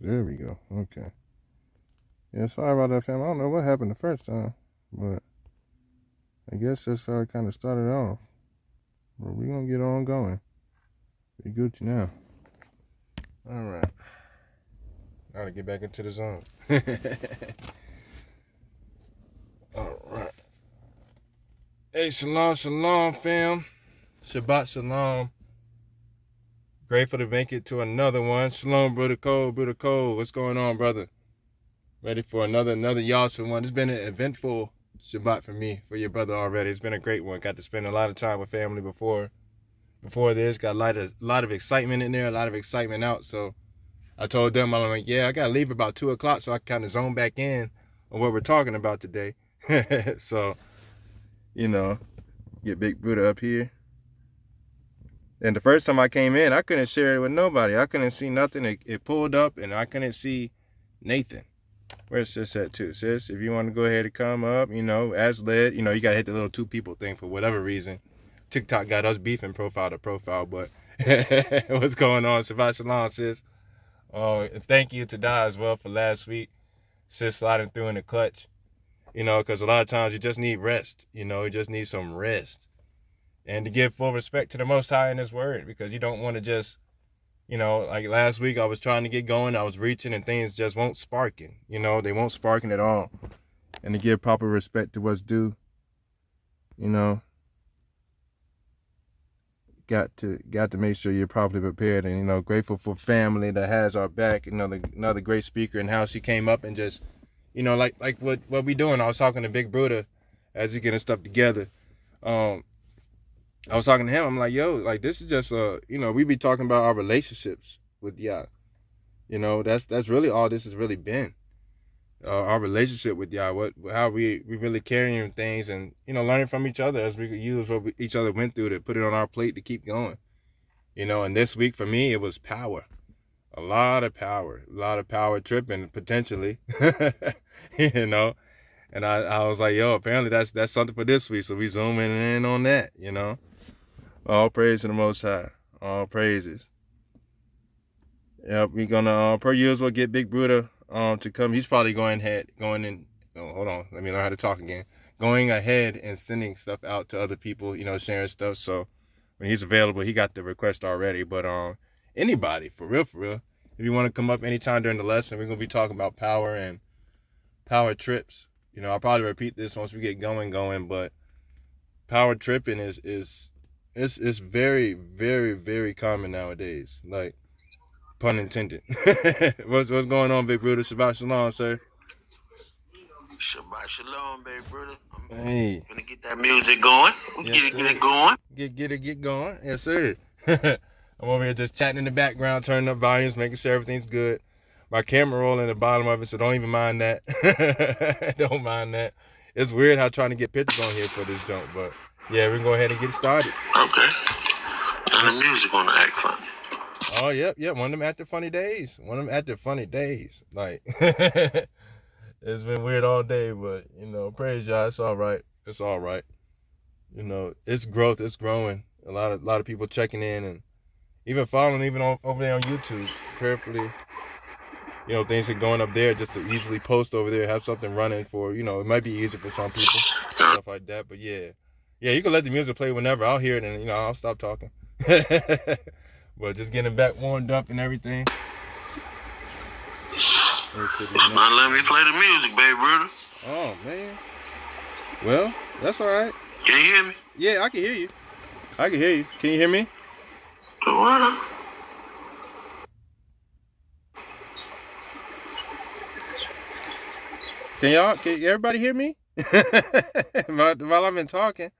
There we go. Okay. Yeah, sorry about that, fam. I don't know what happened the first time, but I guess that's how it kind of started off. But we're going to get on going. Be Gucci now. All right. Now to get back into the zone. All right. Hey, shalom, shalom, fam. Shabbat shalom. Grateful to make it to another one. Shalom, Brother Cole. Brother Cole, what's going on, brother? Ready for another Yawson one. It's been an eventful Shabbat for me, for your brother already. It's been a great one. Got to spend a lot of time with family before this. Got a lot of excitement in there, a lot of excitement out. So I told them, I'm like, yeah, I got to leave about 2 o'clock so I can kind of zone back in on what we're talking about today. So, get Big Buddha up here. And the first time I came in, I couldn't share it with nobody. I couldn't see nothing. It pulled up, and I couldn't see Nathan. Where's Sis at too? Sis, if you want to go ahead and come up, as led, you got to hit the little 2 people thing for whatever reason. TikTok got us beefing profile to profile, but what's going on? Shabbat shalom, sis. And thank you to Di as well for last week. Sis sliding through in the clutch, because a lot of times you just need rest. You just need some rest. And to give full respect to the Most High in His Word, because you don't want to just, like last week I was trying to get going, I was reaching, and things just won't sparking. They won't sparking at all. And to give proper respect to what's due, got to make sure you're properly prepared. And grateful for family that has our back. Another great speaker, and how she came up and just, like what we doing. I was talking to Big Buddha as he getting stuff together. I was talking to him. I'm like, yo, like this is just we be talking about our relationships with Yah. That's really all this has really been. Our relationship with Yah, how we really carrying things, and learning from each other as we could use what each other went through to put it on our plate to keep going. And this week for me it was power, a lot of power tripping potentially, And I was like, yo, apparently that's something for this week, so we zooming in on that. All praise to the Most High. All praises. Yep, we're gonna per usual get Big Buddha to come. He's probably going in. Oh, hold on, let me learn how to talk again. Going ahead and sending stuff out to other people, sharing stuff. So when he's available, he got the request already. But anybody, for real, if you want to come up anytime during the lesson, we're gonna be talking about power and power trips. I'll probably repeat this once we get going, but power tripping is very, very, very common nowadays. Like, pun intended. What's going on, Big Brother? Shabbat shalom, sir. Shabbat shalom, baby brother. Hey. Gonna get that music going. Get it going. Get going. Yes, sir. I'm over here just chatting in the background, turning up volumes, making sure everything's good. My camera roll in the bottom of it, so don't even mind that. Don't mind that. It's weird how trying to get pictures on here for this junk, but yeah, we can go ahead and get started. Okay. And the music gonna act funny. Oh, yep. One of them at the funny days. Like, it's been weird all day, but, praise y'all. It's all right. It's growth. It's growing. A lot of people checking in and even following, even over there on YouTube, prayerfully. Things are going up there just to easily post over there, have something running for, it might be easier for some people, stuff like that. But yeah, you can let the music play whenever. I'll hear it and, I'll stop talking. But just getting back warmed up and everything. Not let me play the music, baby brother. Oh, man. Well, that's all right. Can you hear me? Yeah, I can hear you. Can you hear me? What? Can everybody hear me? While I've been talking.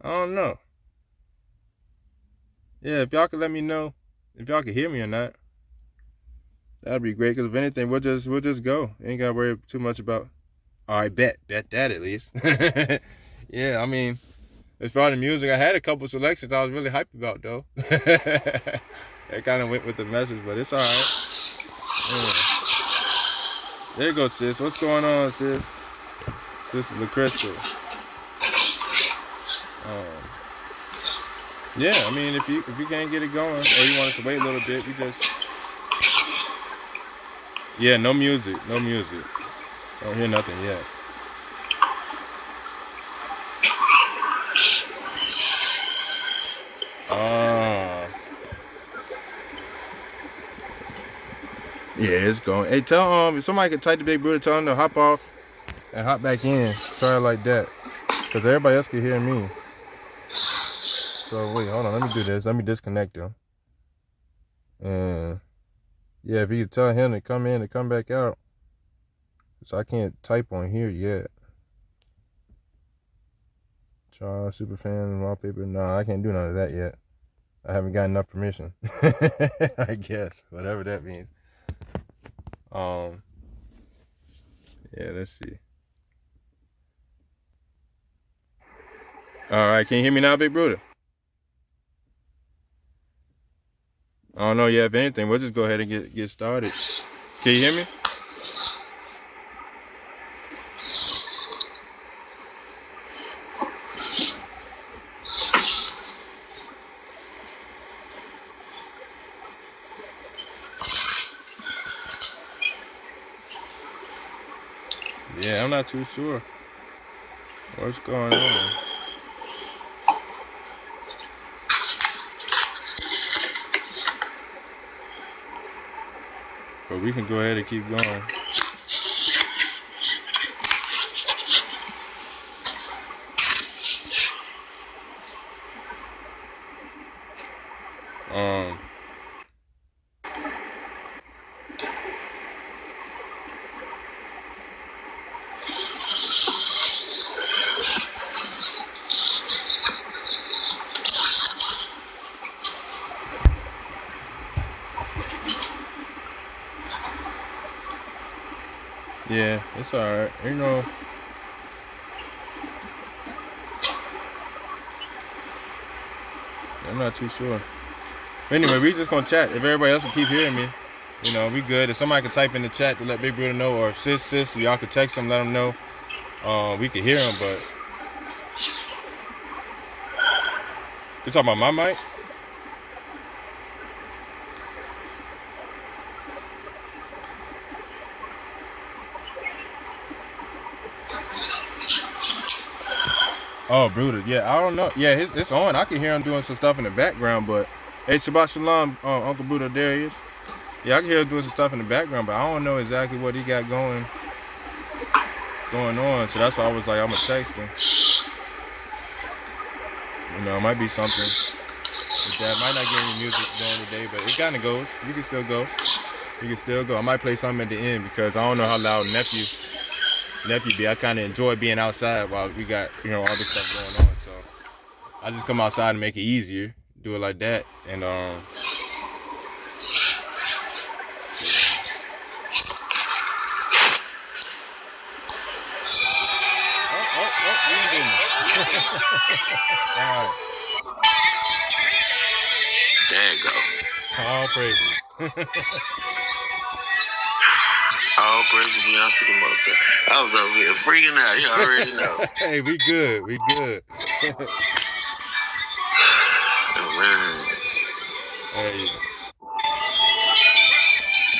I don't know. Yeah, if y'all could let me know if y'all can hear me or not, that'd be great. Because if anything, we'll just go. Ain't gotta worry too much about. All right, bet that at least. Yeah, I mean, as far as the music, I had a couple selections I was really hyped about though. That kind of went with the message, but it's all right. Yeah. There you go, sis. What's going on, sis? Sister LaCrystal. Yeah, I mean, if you can't get it going, or you want us to wait a little bit, we just no music, no music. Don't hear nothing yet. Yeah, it's going. Hey, tell if somebody can type the Big Buddha, tell him to hop off and hop back in. Try it like that, cause everybody else can hear me. So wait, hold on. Let me do this. Let me disconnect him. And yeah, if you could tell him to come in and come back out, cause I can't type on here yet. Charles, Superfan, wallpaper. Nah, I can't do none of that yet. I haven't got enough permission. I guess whatever that means. Yeah, let's see. All right, can you hear me now, Big Brother? I don't know. Yeah, if anything, we'll just go ahead and get started. Can you hear me? Yeah, I'm not too sure what's going on. But we can go ahead and keep going. Yeah, it's all right. You know, I'm not too sure. But anyway, we just gonna chat. If everybody else can keep hearing me, you know, we good. If somebody can type in the chat to let Big Brother know, or if sis, y'all can text him, let him know. We can hear him, but you talking about my mic? Oh, Bruder. Yeah, I don't know. Yeah, it's on. I can hear him doing some stuff in the background, but hey, Shabbat Shalom, Uncle Bruder Darius. Yeah, I can hear him doing some stuff in the background, but I don't know exactly what he got going on. So that's why I was like, I'm gonna text him. You know, it might be something. That might not get any music going today, but it kind of goes. You can still go. I might play something at the end because I don't know how loud nephew be. I kind of enjoy being outside while we got, you know, all this stuff going on. So I just come outside and make it easier. Do it like that. And all right. There you go. All praises. All praises be unto the Most High. I was over here freaking out. You already know. Hey, we good. Man. Hey.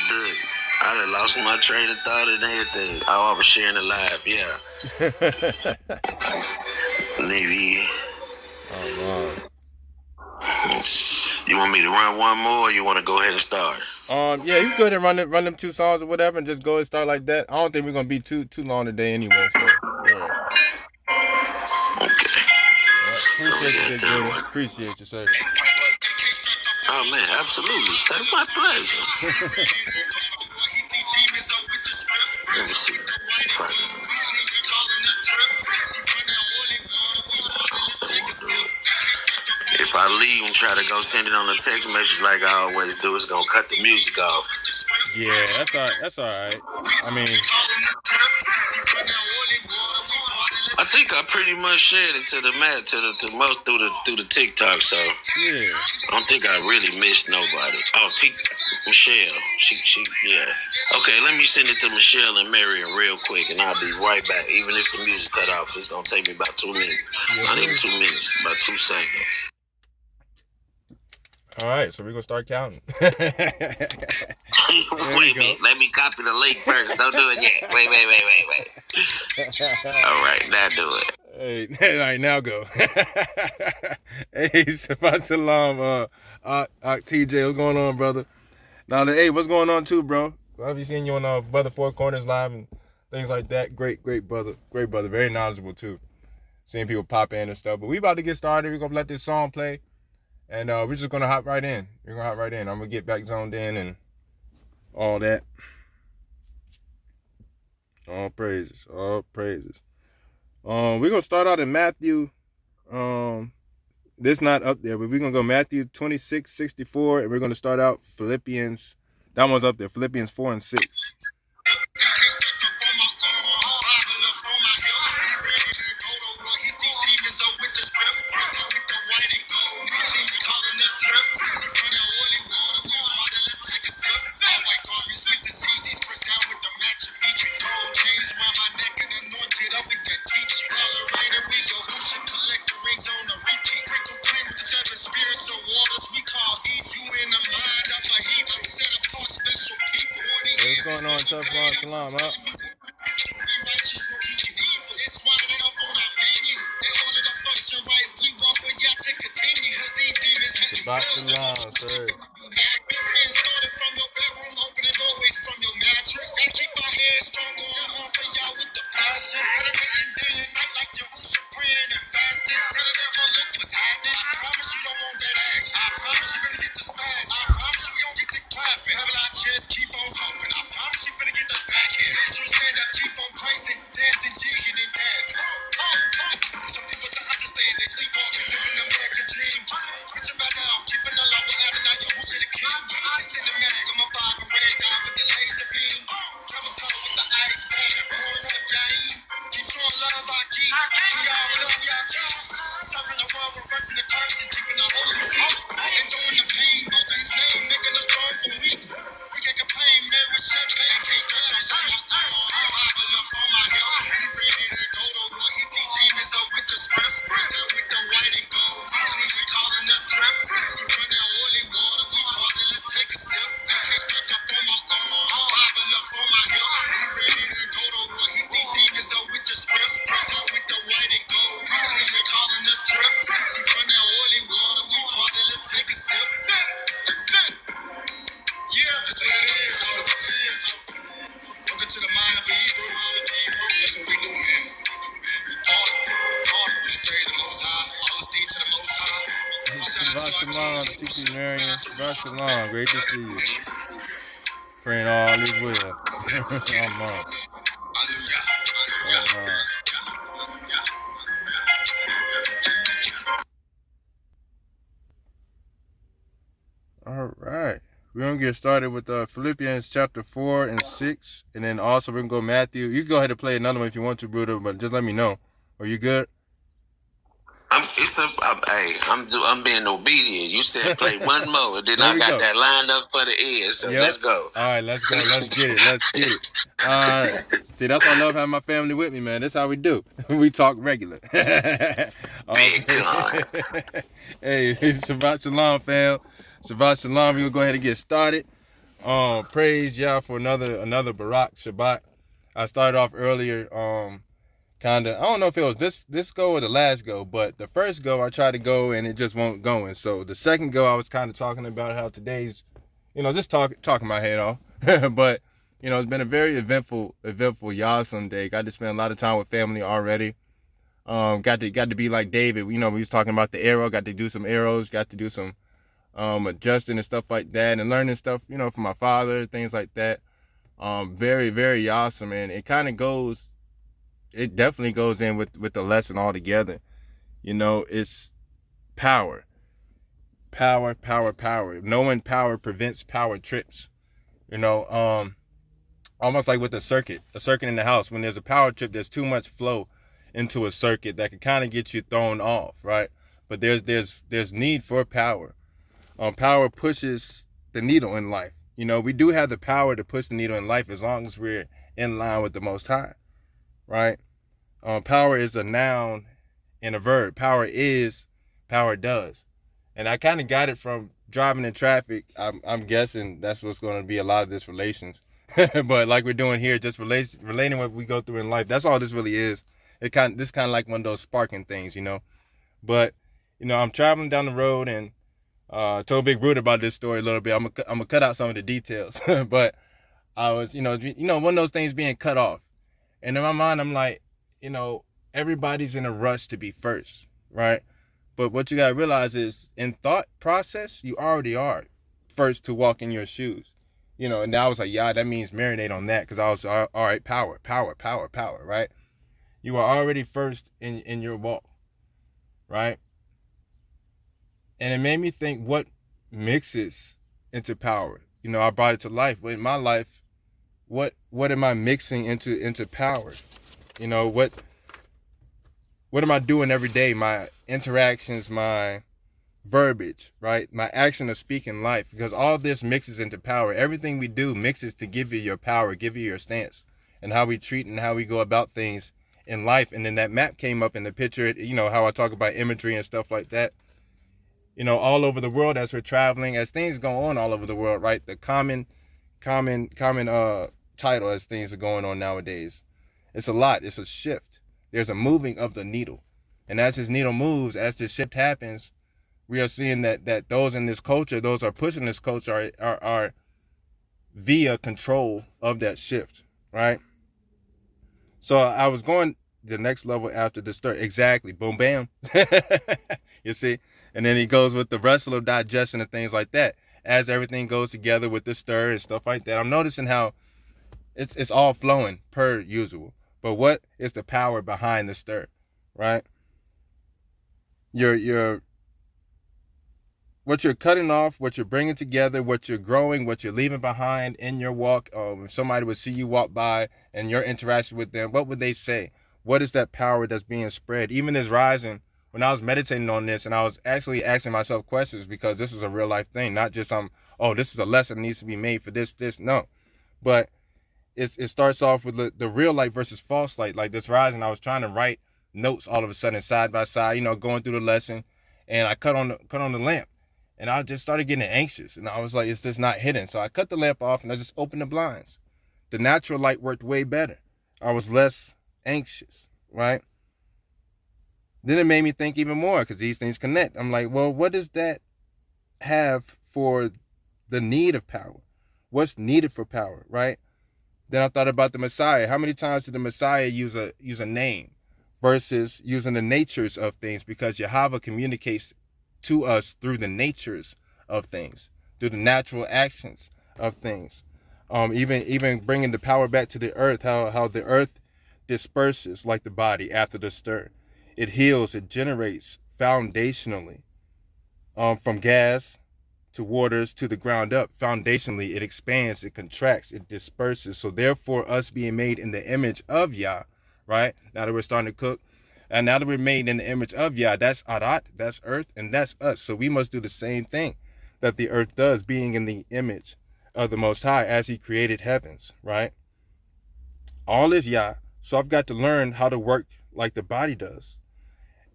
Dude, I done lost my train of thought and everything. Oh, I was sharing the live, yeah. Navy. Oh, wow. You want me to run one more, or you want to go ahead and start? Yeah, you go ahead and run them 2 songs or whatever, and just go and start like that. I don't think we're gonna be too long today anyway. So yeah. Okay. Appreciate you, sir. Oh man, absolutely, sir. My pleasure. Let me see. If I leave and try to go send it on a text message like I always do, it's gonna cut the music off. Yeah, that's all right. I mean, I think I pretty much shared it to the most through the TikTok. So yeah, I don't think I really missed nobody. Oh, Michelle, she yeah. Okay, let me send it to Michelle and Marion real quick, and I'll be right back. Even if the music cut off, it's gonna take me about 2 minutes. Not even 2 minutes, about 2 seconds. All right, so we're gonna start counting. Wait a minute. Let me copy the link first. Don't do it yet. Wait. All right, now do it. Hey, all right, now go. Hey, Shabbat Shalom, TJ, what's going on, brother? Now, hey, what's going on too, bro? Have you seen you on Brother Four Corners Live and things like that? Great brother, very knowledgeable too. Seeing people pop in and stuff. But we about to get started. We're gonna let this song play, and we're just gonna hop right in. I'm gonna get back zoned in and all that. All praises. We're gonna start out in Matthew. This not up there, but we're gonna go Matthew 26:64, and we're gonna start out Philippians. That one's up there, Philippians 4 and 6. What's going on, Tough Shalom, huh? Shabbat Shalom, sir. Great to see you. Praying all is well. All right. We're going to get started with Philippians chapter 4 and 6. And then also we're going to go Matthew. You can go ahead and play another one if you want to, Bruder, but just let me know. Are you good? I'm being obedient. You said play one more, and then I got that lined up for the end. So let's go. All right, let's go. Let's get it. All right. See, that's why I love having my family with me, man. That's how we do. We talk regular. Big God. Hey, Shabbat Shalom, fam. Shabbat Shalom. We're gonna go ahead and get started. Praise Yah for another Barak Shabbat. I started off earlier. I don't know if it was this go or the last go, but the first go I tried to go and it just won't go. And so the second go I was kind of talking about how today's, just talking my head off. But, it's been a very eventful Yawsome day. Got to spend a lot of time with family already. Got to be like David. We was talking about the arrow. Got to do some arrows. Got to do some adjusting and stuff like that, and learning stuff, from my father, things like that. Very, very awesome, and it definitely goes in with the lesson altogether. It's power. Knowing power prevents power trips. Almost like with a circuit in the house. When there's a power trip, there's too much flow into a circuit that can kind of get you thrown off, right? But there's need for power. Power pushes the needle in life. We do have the power to push the needle in life as long as we're in line with the Most High. Right? Power is a noun and a verb. Power is, power does. And I kind of got it from driving in traffic, I'm guessing that's what's going to be a lot of this relations. But like we're doing here, just relating what we go through in life. That's all this really is. This kind of like one of those sparking things, you know. But I'm traveling down the road and told Big Brute about this story a little bit. I'm gonna cut out some of the details, but I was, one of those things being cut off, and in my mind, I'm like, everybody's in a rush to be first, right? But what you gotta realize is, in thought process, you already are first to walk in your shoes, And I was like, yeah, that means marinate on that, because I was all right, power, right? You are already first in your walk, right? And it made me think, what mixes into power? I brought it to life. But in my life, what am I mixing into power? What am I doing every day? My interactions, my verbiage, right? My action of speaking life. Because all this mixes into power. Everything we do mixes to give you your power, give you your stance, and how we treat and how we go about things in life. And then that map came up in the picture, how I talk about imagery and stuff like that. All over the world as we're traveling, as things go on all over the world, right? The common title as things are going on nowadays. It's a lot. It's a shift. There's a moving of the needle. And as this needle moves, as this shift happens, we are seeing that those in this culture, those are pushing this culture are via control of that shift, right? So I was going the next level after the stir. Exactly. Boom, bam. You see? And then he goes with the wrestle of digestion and things like that. As everything goes together with the stir and stuff like that, I'm noticing how it's all flowing per usual. But what is the power behind the stir, right? What you're cutting off, what you're bringing together, what you're growing, what you're leaving behind in your walk. If somebody would see you walk by and your interaction with them, what would they say? What is that power that's being spread? Even this rising, when I was meditating on this, and I was actually asking myself questions, because this is a real life thing, not just this is a lesson that needs to be made for this. No. But it starts off with the real light versus false light. Like this rising, I was trying to write notes all of a sudden side by side, going through the lesson, and I cut on the lamp, and I just started getting anxious, and I was like, it's just not hidden. So I cut the lamp off and I just opened the blinds. The natural light worked way better. I was less anxious, right? Then it made me think even more, because these things connect. I'm like, well, what does that have for the need of power? What's needed for power, right? Then I thought about the Messiah. How many times did the Messiah use a name versus using the natures of things? Because Yahweh communicates to us through the natures of things, through the natural actions of things. Even bringing the power back to the earth, how the earth disperses like the body after the stir. It heals, it generates foundationally, from gas to waters to the ground up. Foundationally, it expands, it contracts, it disperses. So therefore, us being made in the image of Yah, right? Now that we're starting to cook, and now that we're made in the image of Yah, that's Arat, that's earth, and that's us. So we must do the same thing that the earth does, being in the image of the Most High as He created heavens, right? All is Yah. So I've got to learn how to work like the body does.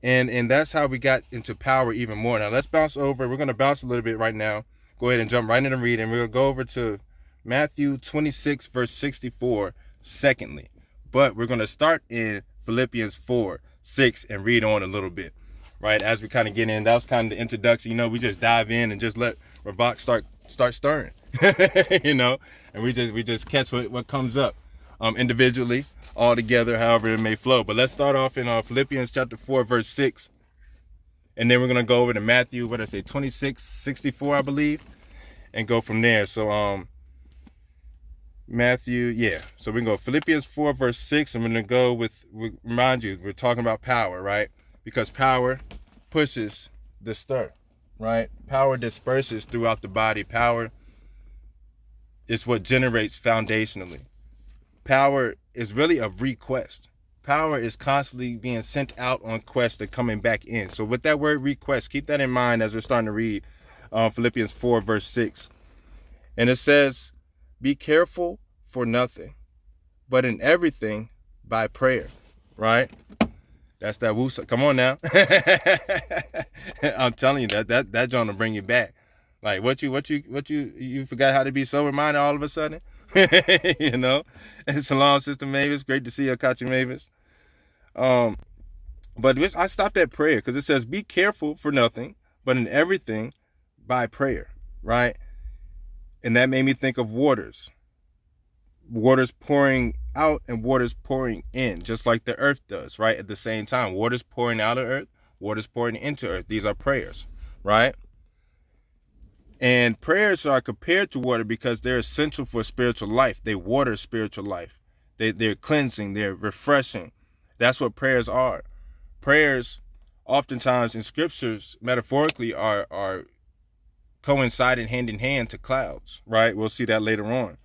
And that's how we got into power even more. Now let's bounce over. We're going to bounce a little bit right now. Go ahead and jump right into reading. We're going to go over to Matthew 26, verse 64, secondly. But we're going to start in Philippians 4, 6, and read on a little bit, right? As we kind of get in, that was kind of the introduction. We just dive in and just let Ravak start stirring, and we just catch what comes up. Individually, all together, however it may flow. But let's start off in Philippians chapter 4, verse 6. And then we're going to go over to Matthew, 26, 64, I believe, and go from there. So, Matthew, yeah. So we can go Philippians 4, verse 6. I'm going to go remind you, we're talking about power, right? Because power pushes the stir, right? Power disperses throughout the body. Power is what generates foundationally. Power is really a request. Power is constantly being sent out on quest and coming back in. So with that word request, keep that in mind as we're starting to read Philippians 4, verse 6. And it says, be careful for nothing, but in everything by prayer, right? That's that Come on now. I'm telling you, that John will bring you back. Like you forgot how to be sober minded all of a sudden? You know? And Shalom, Sister Mavis. Great to see you, Kachi Mavis. But I stopped at prayer because it says, be careful for nothing, but in everything by prayer, right? And that made me think of waters. Waters pouring out and waters pouring in, just like the earth does, right? At the same time, waters pouring out of earth, waters pouring into earth. These are prayers, right? And prayers are compared to water because they're essential for spiritual life. They water spiritual life. They're cleansing, they're refreshing. That's what prayers are. Prayers, oftentimes in scriptures, metaphorically, are coinciding hand in hand to clouds, right? We'll see that later on.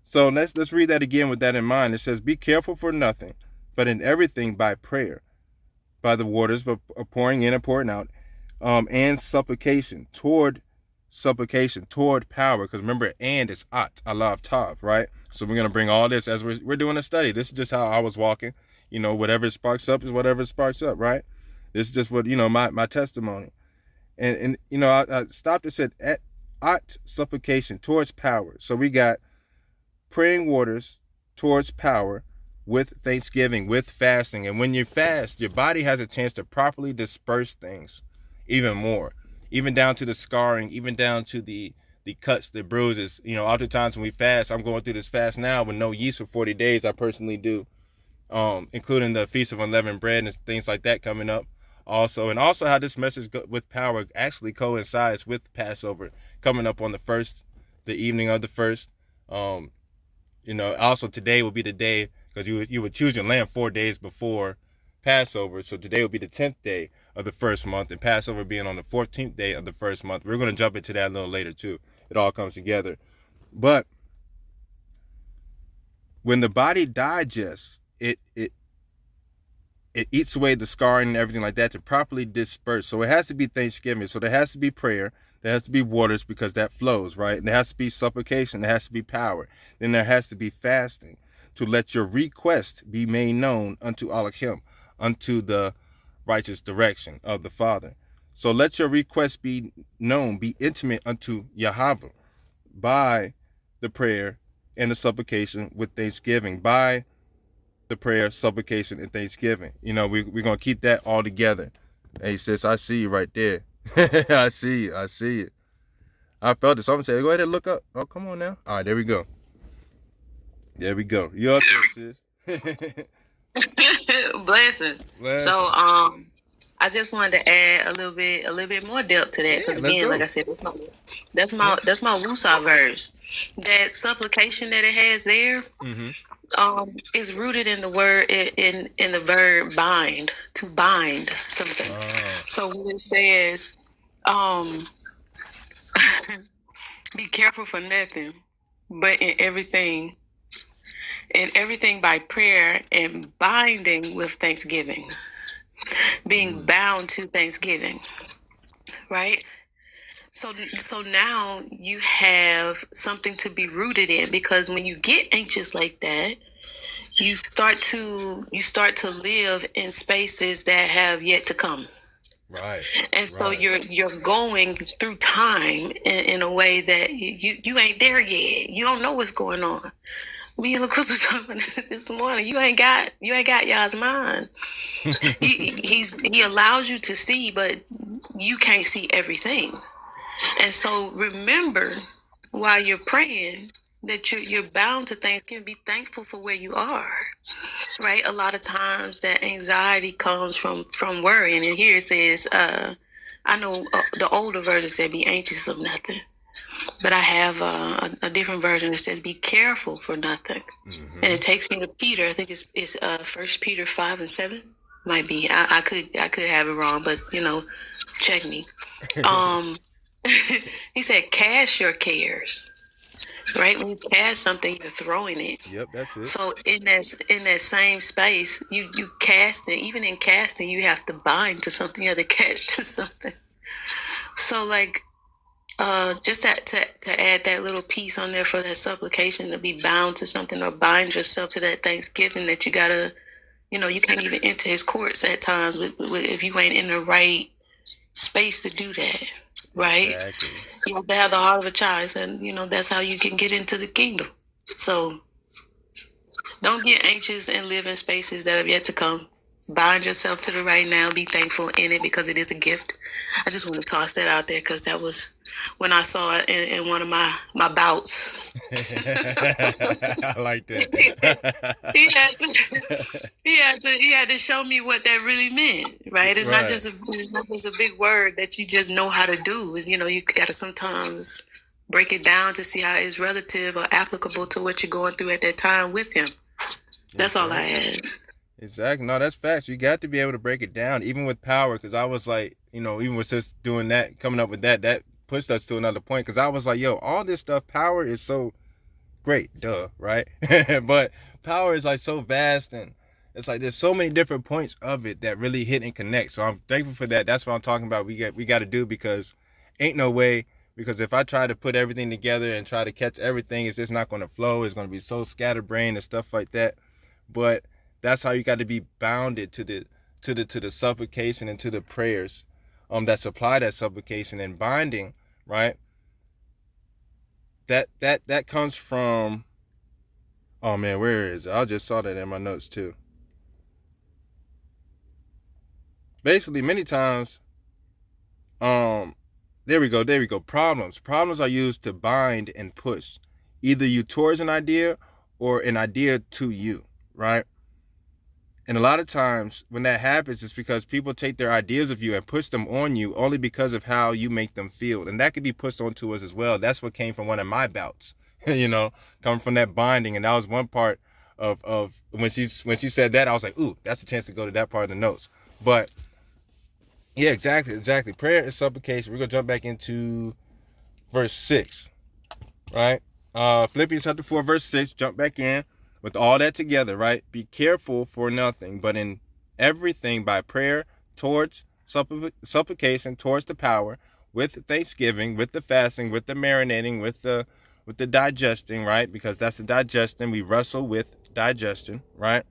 So let's read that again with that in mind. It says, be careful for nothing, but in everything by prayer, by the waters, but pouring in and pouring out, and supplication toward power. Because remember, and it's at, Allah of Tav, right? So we're going to bring all this as we're doing a study. This is just how I was walking. You know, whatever sparks up is whatever sparks up, right? This is just what, my testimony. And I stopped and said, at supplication towards power. So we got praying waters towards power with thanksgiving, with fasting. And when you fast, your body has a chance to properly disperse things even more, even down to the scarring, even down to the cuts, the bruises. Oftentimes when we fast, I'm going through this fast now with no yeast for 40 days. I personally do, including the Feast of Unleavened Bread and things like that coming up also. And also how this message with power actually coincides with Passover coming up on the evening of the first. Also today will be the day, because you would choose your lamb 4 days before Passover. So today will be the 10th day of the first month, and Passover being on the 14th day of the first month. We're going to jump into that a little later too. It all comes together. But when the body digests, it eats away the scarring and everything like that to properly disperse. So it has to be thanksgiving. So there has to be prayer. There has to be waters, because that flows, right? And there has to be supplication. There has to be power. Then there has to be fasting to let your request be made known unto Elohim, unto the righteous direction of the Father. So let your request be known, be intimate unto Yahweh by the prayer and the supplication with thanksgiving, by the prayer, supplication, and thanksgiving. We're going to keep that all together. Hey, sis, I see you right there. I see you. I felt it. So I'm going to say, go ahead and look up. Oh, come on now. All right, there we go. You up there, sis? Blessings. So, I just wanted to add a little bit more depth to that, because again, like I said, that's my Wusa verse. That supplication that it has there, is rooted in the word in the verb bind, to bind something. So when it says, be careful for nothing, but in everything by prayer and binding with thanksgiving. Being bound to thanksgiving, right? So now you have something to be rooted in, because when you get anxious like that, you start to live in spaces that have yet to come. Right. And so you're going through time in a way that you ain't there yet. You don't know what's going on. Me and LaCruz was talking about this morning. You ain't got y'all's mind. He allows you to see, but you can't see everything. And so remember, while you're praying, that you're bound to Thanksgiving. Be thankful for where you are. Right? A lot of times that anxiety comes from worrying. And here it says, I know the older version said, be anxious of nothing. But I have a different version that says, be careful for nothing. And it takes me to Peter. I think it's 1 Peter 5:7. Might be. I could have it wrong, but check me. He said, cast your cares. Right? When you cast something, you're throwing it. Yep, that's it. So in that same space, you cast it. Even in casting, you have to bind to something. You have to catch to something. So just to add that little piece on there for that supplication, to be bound to something or bind yourself to that thanksgiving, that you gotta, you can't even enter his courts at times with if you ain't in the right space to do that, right? Exactly. You have to have the heart of a child, and that's how you can get into the kingdom. So don't get anxious and live in spaces that have yet to come. Bind yourself to the right now. Be thankful in it because it is a gift. I just want to toss that out there because that was when I saw it in one of my bouts. I like that. he had to show me what that really meant, right? It's Right. not just a big word that you just know how to do. Is you got to sometimes break it down to see how it's relative or applicable to what you're going through at that time with him. That's all I had. Exactly. No, that's facts. You got to be able to break it down, even with power. Because I was like, even with just doing that, coming up with that pushed us to another point. Because I was like, yo, all this stuff, power is so great, duh, right? But power is like so vast, and it's like there's so many different points of it that really hit and connect. So I'm thankful for that. That's what I'm talking about. We got to do, because ain't no way. Because if I try to put everything together and try to catch everything, it's just not going to flow. It's going to be so scatterbrained and stuff like that. But that's how you got to be bounded to the supplication and to the prayers that supply that supplication and binding, right? That comes from, oh man, where is it? I just saw that in my notes too. Basically, many times, there we go. Problems are used to bind and push either you towards an idea or an idea to you, right? And a lot of times when that happens, it's because people take their ideas of you and push them on you only because of how you make them feel. And that could be pushed onto us as well. That's what came from one of my bouts, coming from that binding. And that was one part of when she said that, I was like, ooh, that's a chance to go to that part of the notes. But yeah, exactly. Prayer and supplication. We're going to jump back into verse 6, right? Philippians chapter 4, verse 6, jump back in. With all that together, right? Be careful for nothing, but in everything by prayer, towards supplication, towards the power, with thanksgiving, with the fasting, with the marinating, with the digesting, right? Because that's the digesting. We wrestle with digestion, right?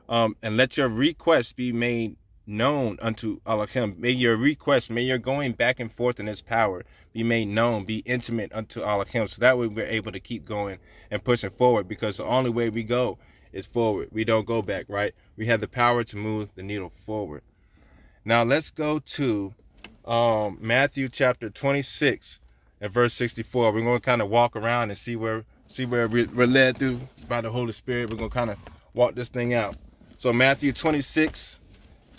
And let your requests be made known unto Elohim. May your requests, may your going back and forth in his power be made known, be intimate unto Elohim. So that way we're able to keep going and pushing forward, because the only way we go is forward. We don't go back, right? We have the power to move the needle forward. Now let's go to Matthew chapter 26 and verse 64. We're going to kind of walk around and see where we're led through by the Holy Spirit. We're going to kind of walk this thing out. So Matthew 26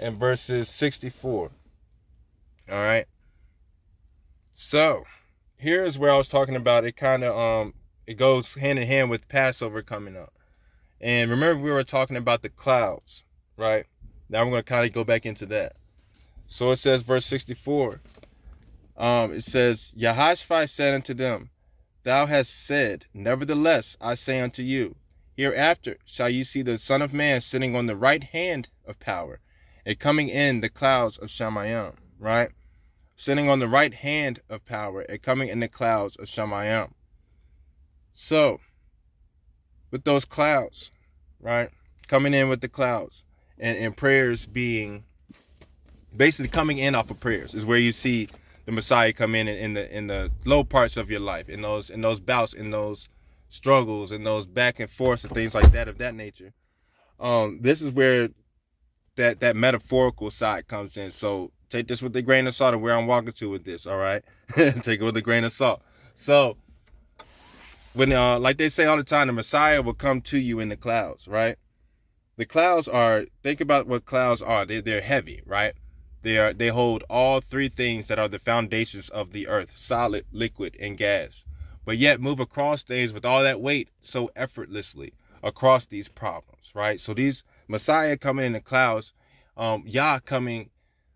and verses 64. All right. So here's where I was talking about it. Kind of it goes hand in hand with Passover coming up. And remember, we were talking about the clouds, right? Now I'm going to kind of go back into that. So it says, verse 64. It says, Yahushua said unto them, Thou hast said, nevertheless I say unto you, hereafter shall you see the Son of Man sitting on the right hand of power, and coming in the clouds of Shamayim, right? Sitting on the right hand of power and coming in the clouds of Shamayim. So, with those clouds, right? Coming in with the clouds and prayers being basically coming in off of prayers is where you see the Messiah come in the low parts of your life, in those bouts, in those struggles, in those back and forths and things like that of that nature. This is where that metaphorical side comes in. So take this with a grain of salt of where I'm walking to with this, all right? Take it with a grain of salt. So when like they say all the time, the Messiah will come to you in the clouds, right? The clouds are, think about what clouds are. They're heavy, right? They hold all three things that are the foundations of the earth: solid, liquid, and gas. But yet move across things with all that weight so effortlessly across these problems, right? So these Messiah coming in the clouds, Yah coming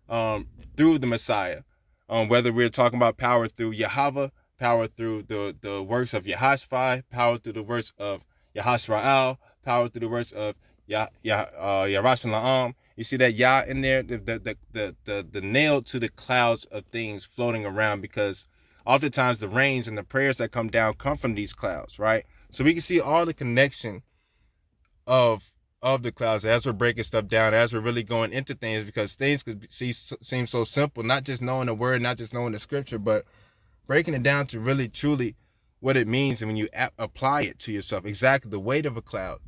through the Messiah, whether we're talking about power through Yahweh, power through the works of Yahushua, power through the works of Yahashrael, power through the works of Yarashalam. You see that Yah in there, the nail to the clouds of things floating around, because oftentimes the rains and the prayers that come down come from these clouds, right? So we can see all the connection of the clouds as we're breaking stuff down, as we're really going into things, because things could seem so simple, not just knowing the word, not just knowing the scripture, but breaking it down to really truly what it means, and when you apply it to yourself, exactly the weight of a cloud,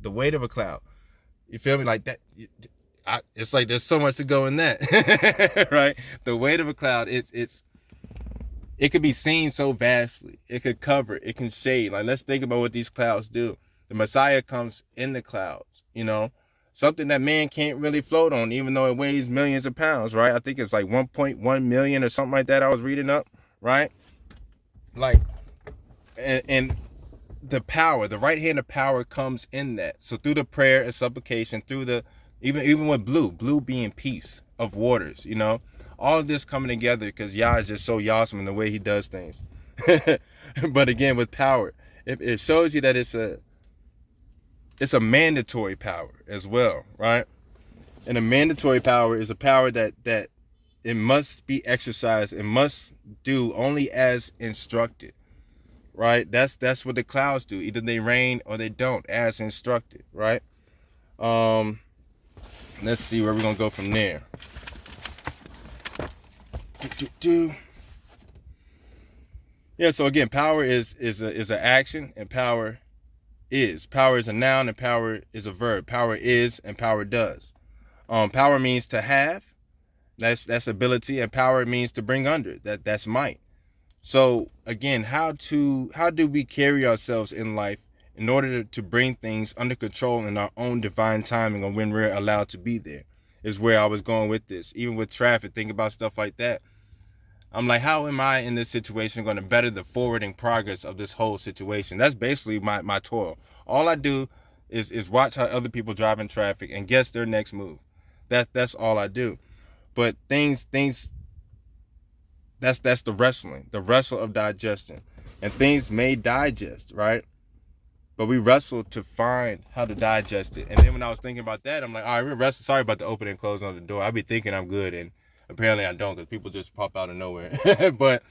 you feel me? Like that, it's like there's so much to go in that, right? The weight of a cloud, it could be seen so vastly. It could cover, it can shade. Like, let's think about what these clouds do. The Messiah comes in the clouds, something that man can't really float on, even though it weighs millions of pounds, right? I think it's like 1.1 million or something like that I was reading up, right? Like, and the power, the right hand of power comes in that. So through the prayer and supplication, through the, even with blue being peace of waters, all of this coming together because Yah is just so awesome in the way he does things. But again, with power, it shows you that it's a mandatory power as well, right? And a mandatory power is a power that it must be exercised, it must do only as instructed, right? That's what the clouds do. Either they rain or they don't, as instructed, right? Let's see where we're gonna go from there. Yeah, so again, power is an action, and power is a noun, and power is a verb. Power is and power does. Power means to have, that's ability, and power means to bring under, that's might. So again, how do we carry ourselves in life in order to bring things under control in our own divine timing, or when we're allowed to be there, is where I was going with this. Even with traffic, think about stuff like that. I'm like, how am I in this situation going to better the forwarding progress of this whole situation? That's basically my toil. All I do is watch how other people drive in traffic and guess their next move. That's all I do. But things that's the wrestle of digestion. And things may digest, right? But we wrestle to find how to digest it. And then when I was thinking about that, I'm like, all right, we're wrestling. Sorry about the open and close on the door. I be thinking I'm good, and apparently I don't, because people just pop out of nowhere. But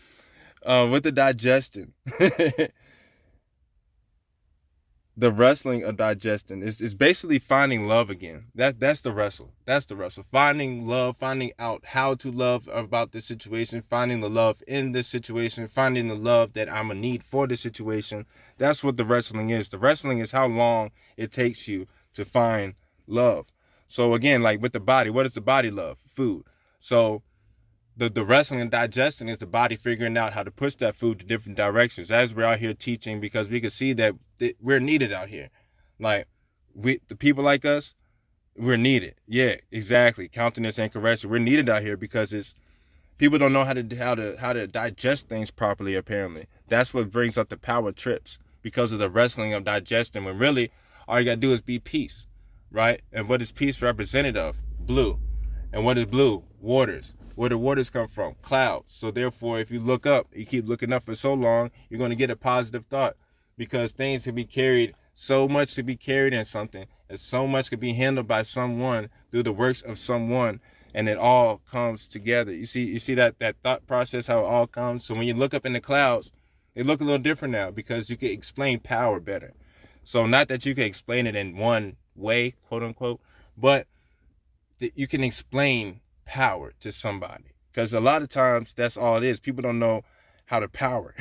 with the digestion, the wrestling of digestion is basically finding love again. That's the wrestle. That's the wrestle. Finding love, finding out how to love about this situation, finding the love in this situation, finding the love that I'm gonna need for this situation. That's what the wrestling is. The wrestling is how long it takes you to find love. So again, like with the body, what does the body love? Food. So the wrestling and digesting is the body figuring out how to push that food to different directions. As we're out here teaching, because we can see that we're needed out here. Like, the people like us, we're needed. Yeah, exactly. Countenance and correction. We're needed out here because people don't know how to digest things properly, apparently. That's what brings up the power trips, because of the wrestling of digestion, when really all you gotta do is be peace, right? And what is peace represented of? Blue. And what is blue? Waters. Where do waters come from? Clouds. So therefore, if you look up, you keep looking up for so long, you're going to get a positive thought, because things can be carried, so much to be carried in something, and so much could be handled by someone through the works of someone, and it all comes together. You see that thought process, how it all comes. So when you look up in the clouds, they look a little different now, because you can explain power better. So not that you can explain it in one way, quote unquote, but you can explain power to somebody, because a lot of times that's all it is. People don't know how to power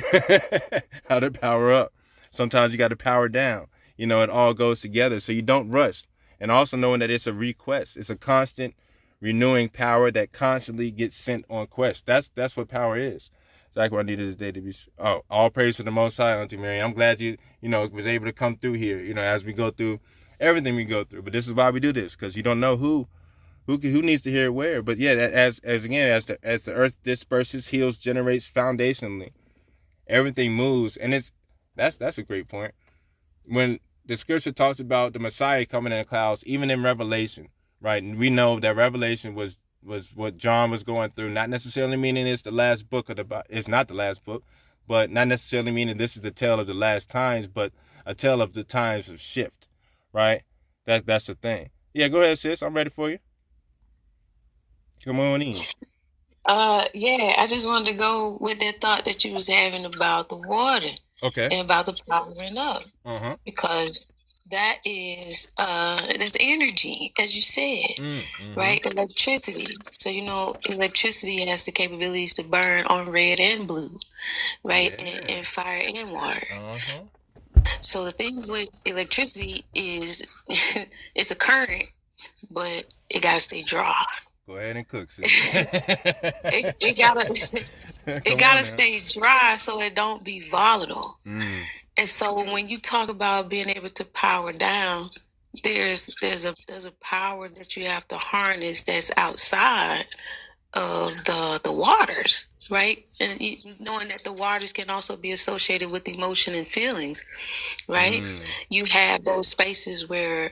how to power up. Sometimes you got to power down. It all goes together, so you don't rush. And also knowing that it's a request, it's a constant renewing power that constantly gets sent on quest. That's what power is. Exactly what I needed this day to be. All praise to the Most High, Auntie Mary. I'm glad you was able to come through here, as we go through everything we go through. But this is why we do this, because you don't know who needs to hear it where. But yeah, as the earth disperses, heals, generates foundationally, everything moves. And that's a great point. When the scripture talks about the Messiah coming in the clouds, even in Revelation, right? And we know that Revelation was what John was going through, not necessarily meaning it's the last book of the Bible. It's not the last book, but not necessarily meaning this is the tale of the last times, but a tale of the times of shift, right? That's the thing. Yeah, go ahead, sis. I'm ready for you. Come on in. Yeah, I just wanted to go with that thought that you was having about the water. Okay. And about the powering up. Uh-huh. Because that is that's energy, as you said, right? Electricity. So electricity has the capabilities to burn on red and blue. right? Yeah. And fire and water. Uh-huh. So the thing with electricity is it's a current, but it gotta stay dry. Go ahead and cook, sis. It gotta Come on now. stay dry so it don't be volatile. Mm. And so when you talk about being able to power down, there's a power that you have to harness that's outside of the waters, right? And knowing that the waters can also be associated with emotion and feelings, right? You have those spaces where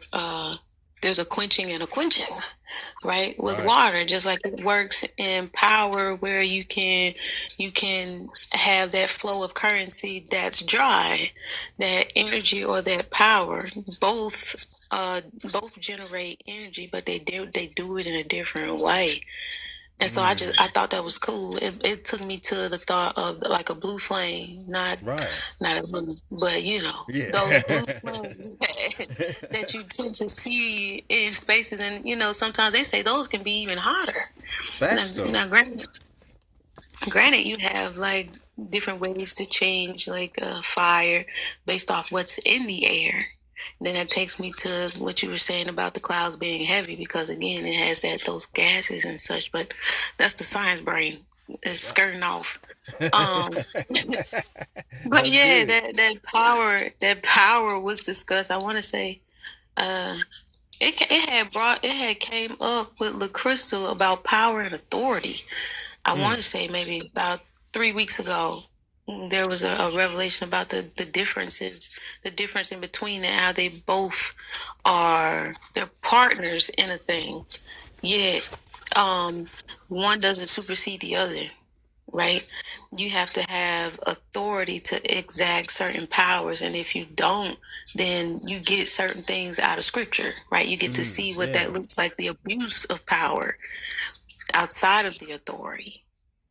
there's a quenching and a quenching, right? With water, just like it works in power, where you can have that flow of currency that's dry, that energy or that power, both generate energy, but they do it in a different way. And so I thought that was cool. It took me to the thought of like a blue flame, not a blue, but those blue flames that you tend to see in spaces, and sometimes they say those can be even hotter. Now, granted, you have like different ways to change like fire based off what's in the air. Then that takes me to what you were saying about the clouds being heavy, because again, it has those gases and such. But that's the science brain is skirting off. But yeah, that power was discussed. I want to say, it had came up with LaCrystal about power and authority. I want to say maybe about 3 weeks ago. There was a revelation about the differences, the difference in between, and how they both they're partners in a thing, yet one doesn't supersede the other, right? You have to have authority to exact certain powers, and if you don't, then you get certain things out of scripture, right? You get to see what that looks like, the abuse of power outside of the authority.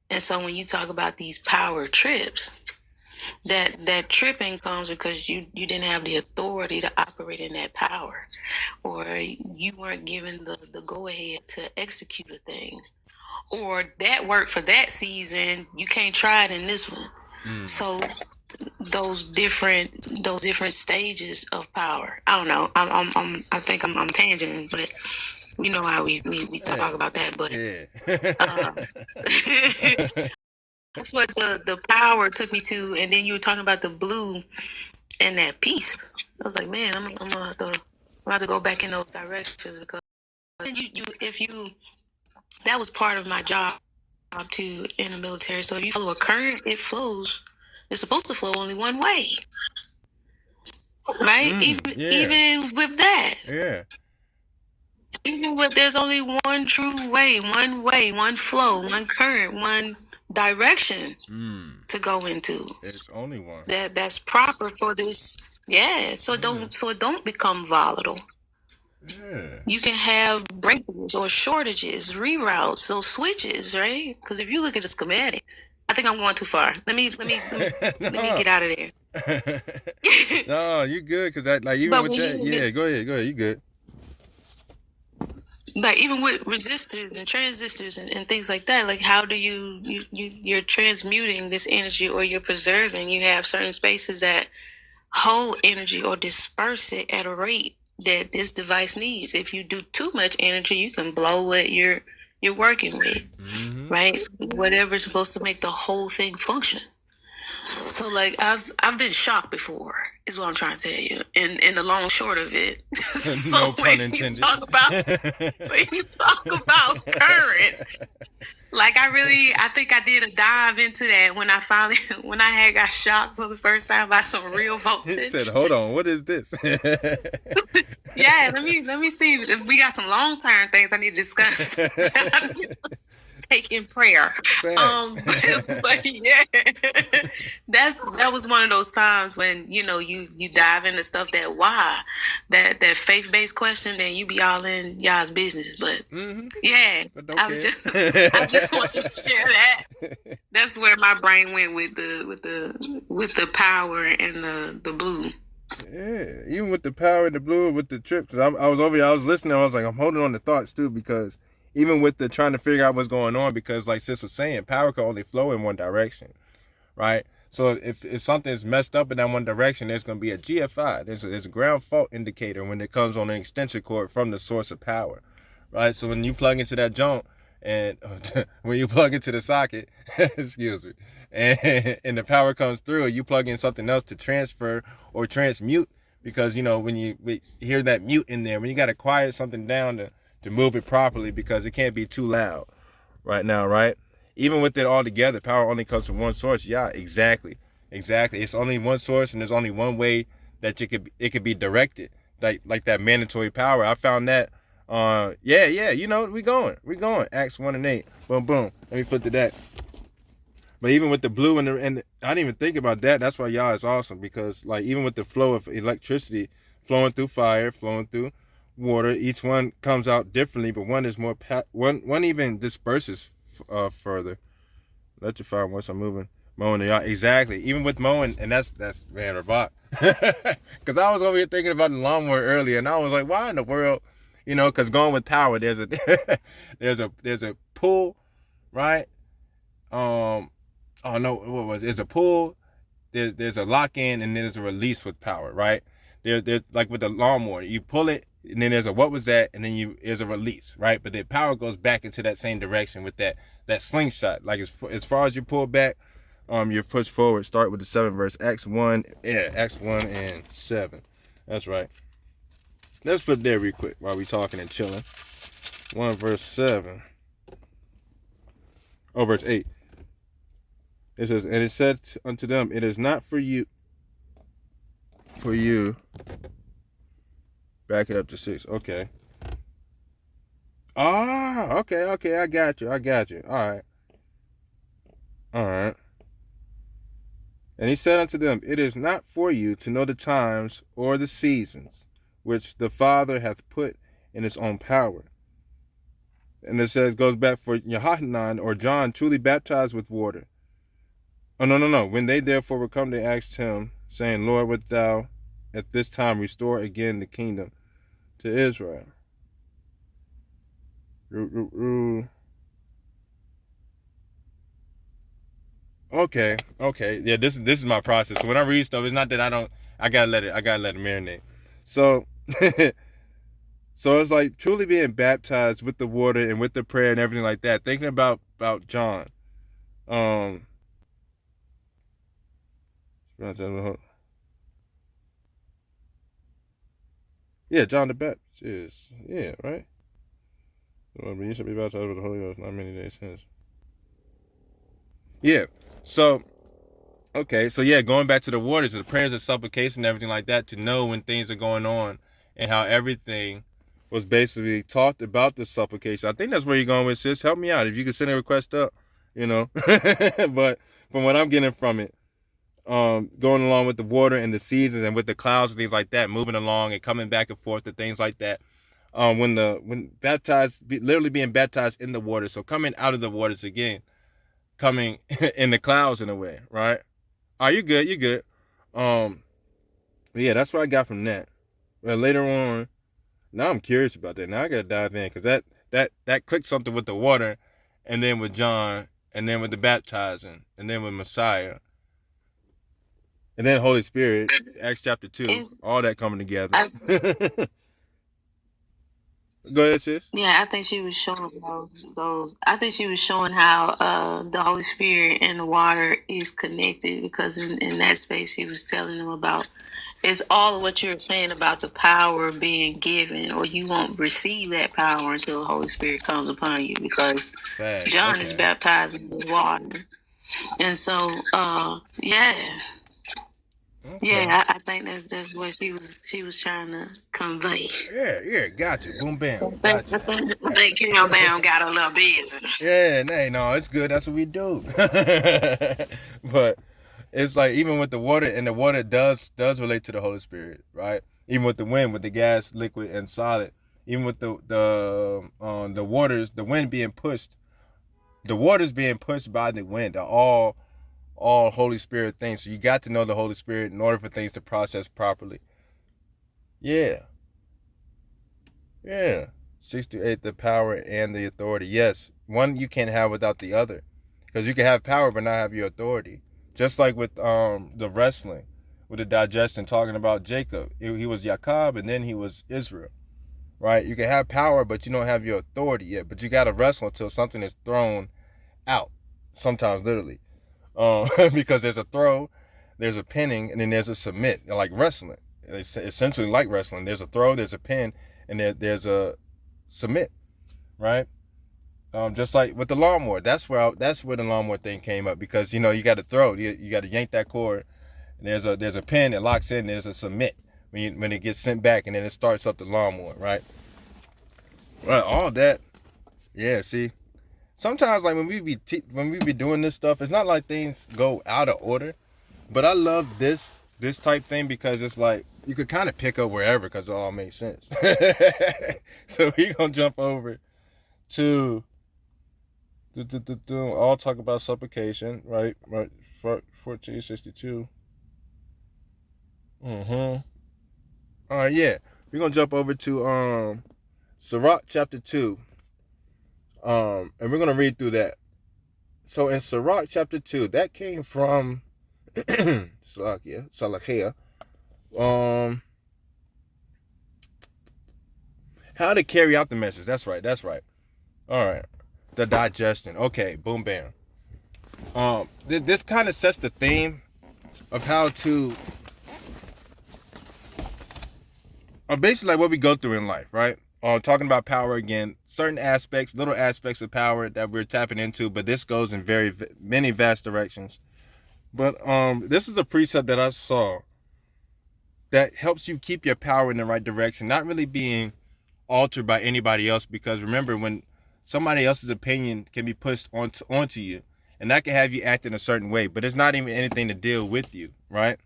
And so when you talk about these power trips, that tripping comes because you didn't have the authority to operate in that power, or you weren't given the go-ahead to execute a thing, or that worked for that season, you can't try it in this one. So those different stages of power. I don't know. I think I'm tangenting, but you know how we talk about that. But that's what the power took me to. And then you were talking about the blue and that peace. I was like, man, I'm gonna have to go back in those directions, because that was part of my job too in the military. So if you follow a current, it flows. It's supposed to flow only one way, right? Even with that, even with there's only one true way, one flow, one current, one direction to go into. There's only one that's proper for this. Yeah, so it don't become volatile. Yeah. You can have breakages or shortages, reroutes, those switches, right? Because if you look at the schematic, I think I'm going too far. Let me get out of there. No, you good, because even with that, go ahead, you good. Like even with resistors and transistors and things like that, like how do you're transmuting this energy, or you're preserving? You have certain spaces that hold energy or disperse it at a rate that this device needs. If you do too much energy, you can blow what you're working with, right? Whatever's supposed to make the whole thing function. So like I've been shocked before, is what I'm trying to tell you, and the long short of it. So no pun intended. When you talk about currents, like I think I did a dive into that when I had got shocked for the first time by some real voltage. He said, "Hold on, what is this?" Yeah, let me see. We got some long term things I need to discuss. Take in prayer. But yeah, that was one of those times when you dive into stuff that faith based question, then you be all in y'all's business. But yeah, I just want to share that. That's where my brain went with the power and the blue. Yeah, even with the power and the blue, with the trip, because I was over here, I was listening, I was like, I'm holding on to thoughts too, because even with the trying to figure out what's going on, because like sis was saying, power can only flow in one direction, right? So if something is messed up in that one direction, there's going to be a GFI. There's a ground fault indicator when it comes on an extension cord from the source of power, right? So when you plug into that joint, and when you plug into the socket, excuse me, and the power comes through, you plug in something else to transfer or transmute, because when you hear that mute in there, when you got to quiet something down to move it properly, because it can't be too loud right now, right? Even with it all together, power only comes from one source. Yeah, exactly. It's only one source, and there's only one way that it could be directed, like that mandatory power. I found that. We going. Acts 1:8. Boom, boom. Let me flip to that. But even with the blue and I didn't even think about that. That's why Yah is awesome, because like even with the flow of electricity flowing through fire, flowing through water, each one comes out differently, but one is more one even disperses further. Electrify once I'm mowing the yard. Exactly. Even with mowing, and that's man, Rabat. Because I was over here thinking about the lawnmower earlier, and I was like, why in the world? Because going with power, there's a there's a pull, right? Oh no, what was it? There's a pull, there's a lock in, and then there's a release with power, right? There's like with the lawnmower, you pull it, and then there's a what was that, and then there's a release, right? But the power goes back into that same direction with that slingshot. Like as far as you pull back, you push forward. Start with the 7th verse, Acts 1 and 7. That's right. Let's flip there real quick while we talking and chilling. 1 verse 7. Oh, verse 8. It says, and it said unto them, it is not for you. Back it up to 6. Okay. Okay. I got you. All right. And he said unto them, it is not for you to know the times or the seasons which the Father hath put in his own power. And it says, goes back, for Yohanan or John truly baptized with water. Oh, no. When they therefore were come, they asked him, saying, Lord, wilt thou at this time restore again the kingdom to Israel? Okay. Yeah, this is my process. So when I read stuff, it's not that I gotta let it marinate. So so it's like truly being baptized with the water and with the prayer and everything like that. Thinking about John. Yeah, John the Baptist. Yeah, right? You should be baptized with the Holy Ghost not many days since. Yeah. So, okay. So, yeah, going back to the waters, the prayers of supplication and everything like that, to know when things are going on and how everything was basically talked about the supplication. I think that's where you're going with, sis. Help me out. If you could send a request up, But from what I'm getting from it, going along with the water and the seasons and with the clouds and things like that, moving along and coming back and forth and things like that. When baptized, literally being baptized in the water, so coming out of the waters again, coming in the clouds in a way, right? You're good. But yeah, that's what I got from that. Well, later on, now I'm curious about that. Now I gotta dive in, because that clicked something with the water, and then with John, and then with the baptizing, and then with Messiah. And then Holy Spirit, Acts chapter 2, all that coming together. Go ahead, sis. Yeah, I think she was showing those. I think she was showing how the Holy Spirit and the water is connected, because in that space she was telling them about, it's all of what you're saying about the power being given, or you won't receive that power until the Holy Spirit comes upon you, because John is baptized in the water. And so, yeah. Okay. Yeah, I think that's what she was trying to convey. Yeah, gotcha. Boom, bam. Gotcha. I think Carol Bam got a little busy. Yeah, no, it's good. That's what we do. But it's like, even with the water, and the water does relate to the Holy Spirit, right? Even with the wind, with the gas, liquid, and solid. Even with the waters, the wind being pushed, the waters being pushed by the wind, are all Holy Spirit things. So you got to know the Holy Spirit in order for things to process properly. Yeah. 6 to 8, the power and the authority. Yes, one you can't have without the other, because you can have power but not have your authority. Just like with the wrestling, with the digestion, talking about Jacob. He was Jacob and then he was Israel, right? You can have power, but you don't have your authority yet. But you got to wrestle until something is thrown out, sometimes literally. Because there's a throw, there's a pinning, and then there's a submit, like wrestling. It's essentially like wrestling. There's a throw, there's a pin, and there's a submit, right? Just like with the lawnmower, that's where the lawnmower thing came up, because you got to throw, you got to yank that cord. And there's a pin that locks in. There's a submit when it gets sent back, and then it starts up the lawnmower, right? Right, all that, yeah. See, sometimes like when we be doing this stuff, it's not like things go out of order, but I love this type thing because it's like you could kind of pick up wherever because it all makes sense. So we gonna jump over to I'll talk about supplication, right? 1462. All right, yeah. We're gonna jump over to Sirach chapter 2. And we're gonna read through that. So in Sirach chapter 2, that came from Salakia. How to carry out the message. That's right. All right. The digestion. Okay, boom, bam. This kind of sets the theme of how to, basically like what we go through in life, right? Talking about power again, certain aspects, little aspects of power that we're tapping into, but this goes in very many vast directions. But this is a precept that I saw that helps you keep your power in the right direction, not really being altered by anybody else, because remember, when somebody else's opinion can be pushed onto you, and that can have you act in a certain way, but it's not even anything to deal with you, right?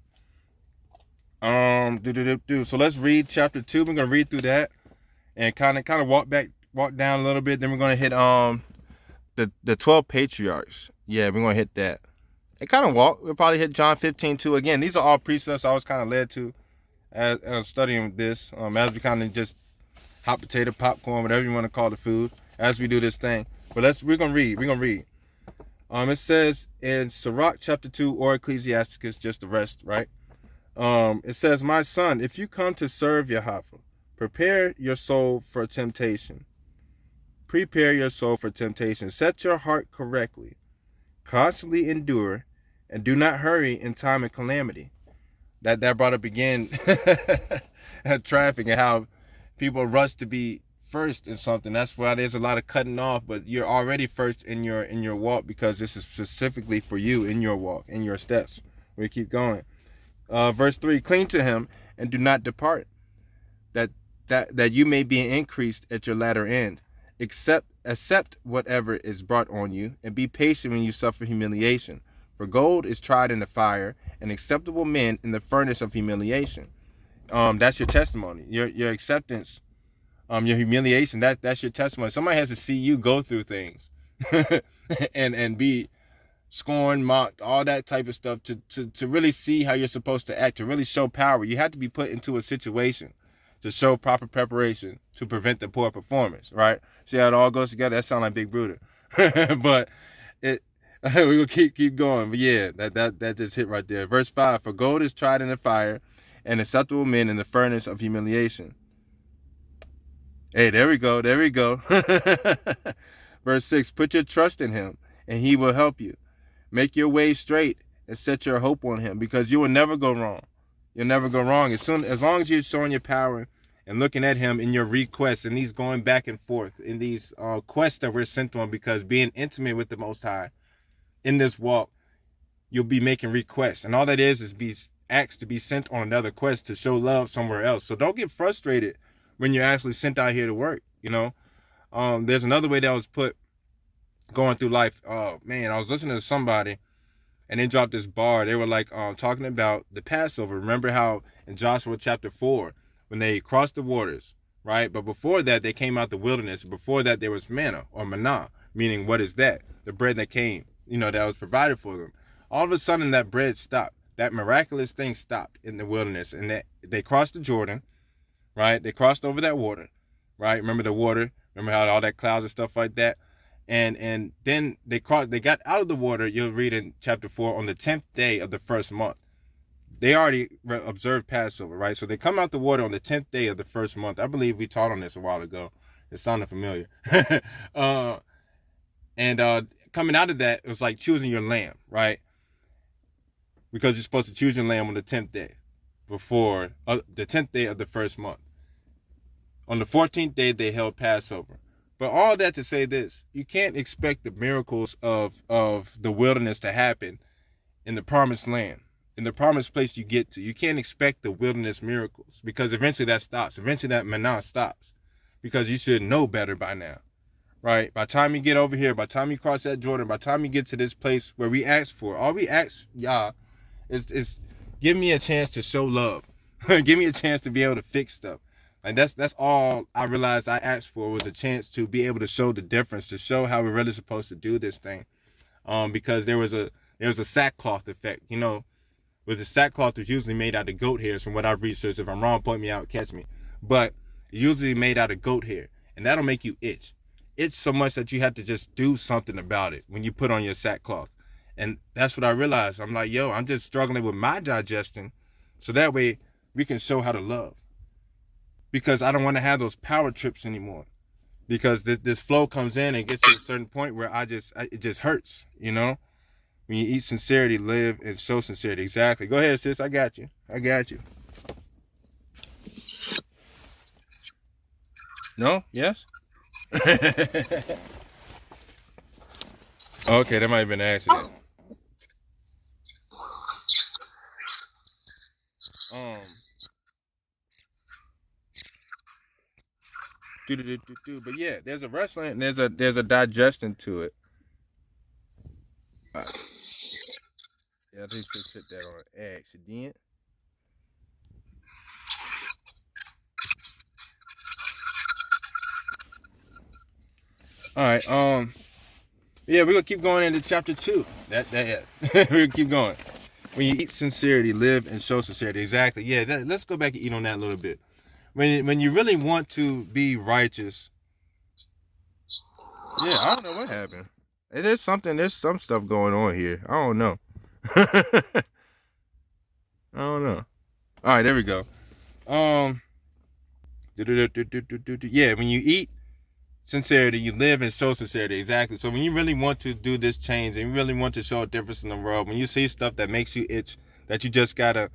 So let's read chapter 2. We're gonna read through that and kind of walk down a little bit. Then we're gonna hit the 12 patriarchs. Yeah, we're gonna hit that. And kind of we'll probably hit John 15 too. Again, these are all precepts I was kind of led to as studying this. As we kind of just hot potato, popcorn, whatever you want to call the food, as we do this thing. But we're gonna read. It says in Sirach chapter 2 or Ecclesiasticus, just the rest, right? It says, "My son, if you come to serve Yahweh, prepare your soul for temptation. Prepare your soul for temptation. Set your heart correctly. Constantly endure, and do not hurry in time of calamity." That brought up again traffic and how people rush to be first in something. That's why there's a lot of cutting off, but you're already first in your walk, because this is specifically for you in your walk, in your steps. We keep going. Verse 3, "Cling to him and do not depart, that you may be increased at your latter end. Accept whatever is brought on you, and be patient when you suffer humiliation. For gold is tried in the fire, and acceptable men in the furnace of humiliation." That's your testimony. Your acceptance, your humiliation, that's your testimony. Somebody has to see you go through things and be scorned, mocked, all that type of stuff to really see how you're supposed to act, to really show power. You have to be put into a situation to show proper preparation to prevent the poor performance, right? See how it all goes together? That sounds like Big Bruder. But we're gonna keep going. But yeah, that just hit right there. Verse 5, "For gold is tried in the fire, and acceptable men in the furnace of humiliation." Hey, there we go. Verse 6, "Put your trust in him, and he will help you. Make your way straight and set your hope on him, because you will never go wrong." You'll never go wrong as long as you're showing your power and looking at him in your requests and these going back and forth in these quests that we're sent on, because being intimate with the Most High in this walk, you'll be making requests, and all that is be asked to be sent on another quest to show love somewhere else. So don't get frustrated when you're actually sent out here to work. There's another way that was put going through life. Oh man, I was listening to somebody and they dropped this bar. They were like talking about the Passover. Remember how in Joshua chapter 4, when they crossed the waters, right? But before that, they came out the wilderness. Before that, there was manna or manna, meaning what is that? The bread that came, that was provided for them. All of a sudden, that bread stopped. That miraculous thing stopped in the wilderness, and they crossed the Jordan, right? They crossed over that water, right? Remember the water? Remember how all that clouds and stuff like that? And then they got out of the water. You'll read in chapter 4 on the 10th day of the first month. They already observed Passover, right? So they come out the water on the 10th day of the first month. I believe we taught on this a while ago. It sounded familiar. And coming out of that, it was like choosing your lamb, right? Because you're supposed to choose your lamb on the 10th day before the 10th day of the first month. On the 14th day, they held Passover. But all that to say this, you can't expect the miracles of the wilderness to happen in the promised land, in the promised place you get to. You can't expect the wilderness miracles because eventually that stops. Eventually that manna stops because you should know better by now, right? By the time you get over here, by the time you cross that Jordan, by the time you get to this place where we ask for, all we ask, y'all, is give me a chance to show love. Give me a chance to be able to fix stuff. Like that's all I realized I asked for was a chance to be able to show the difference, to show how we're really supposed to do this thing. Because there was a sackcloth effect, you know, where the sackcloth was usually made out of goat hairs from what I've researched. If I'm wrong, point me out, catch me. But usually made out of goat hair, and that'll make you itch. Itch so much that you have to just do something about it when you put on your sackcloth. And that's what I realized. I'm like, yo, I'm just struggling with my digestion, so that way we can show how to love. Because I don't want to have those power trips anymore. Because this flow comes in and gets to a certain point where it just hurts, you know? When you eat sincerity, live and show sincerity. Exactly. Go ahead, sis. I got you. No? Yes? Okay, that might have been an accident. But yeah, there's a wrestling and there's a digestion to it. Yeah, I think just hit that on accident. All right, yeah, we're gonna keep going into chapter 2. Yeah. We're gonna keep going. When you eat sincerity, live and show sincerity. Exactly. Yeah, let's go back and eat on that a little bit. When you really want to be righteous, yeah, I don't know what happened. There's some stuff going on here. I don't know. I don't know. All right, there we go. Yeah, when you eat sincerity, you live and show sincerity. Exactly. So when you really want to do this change and you really want to show a difference in the world, when you see stuff that makes you itch, that you just gotta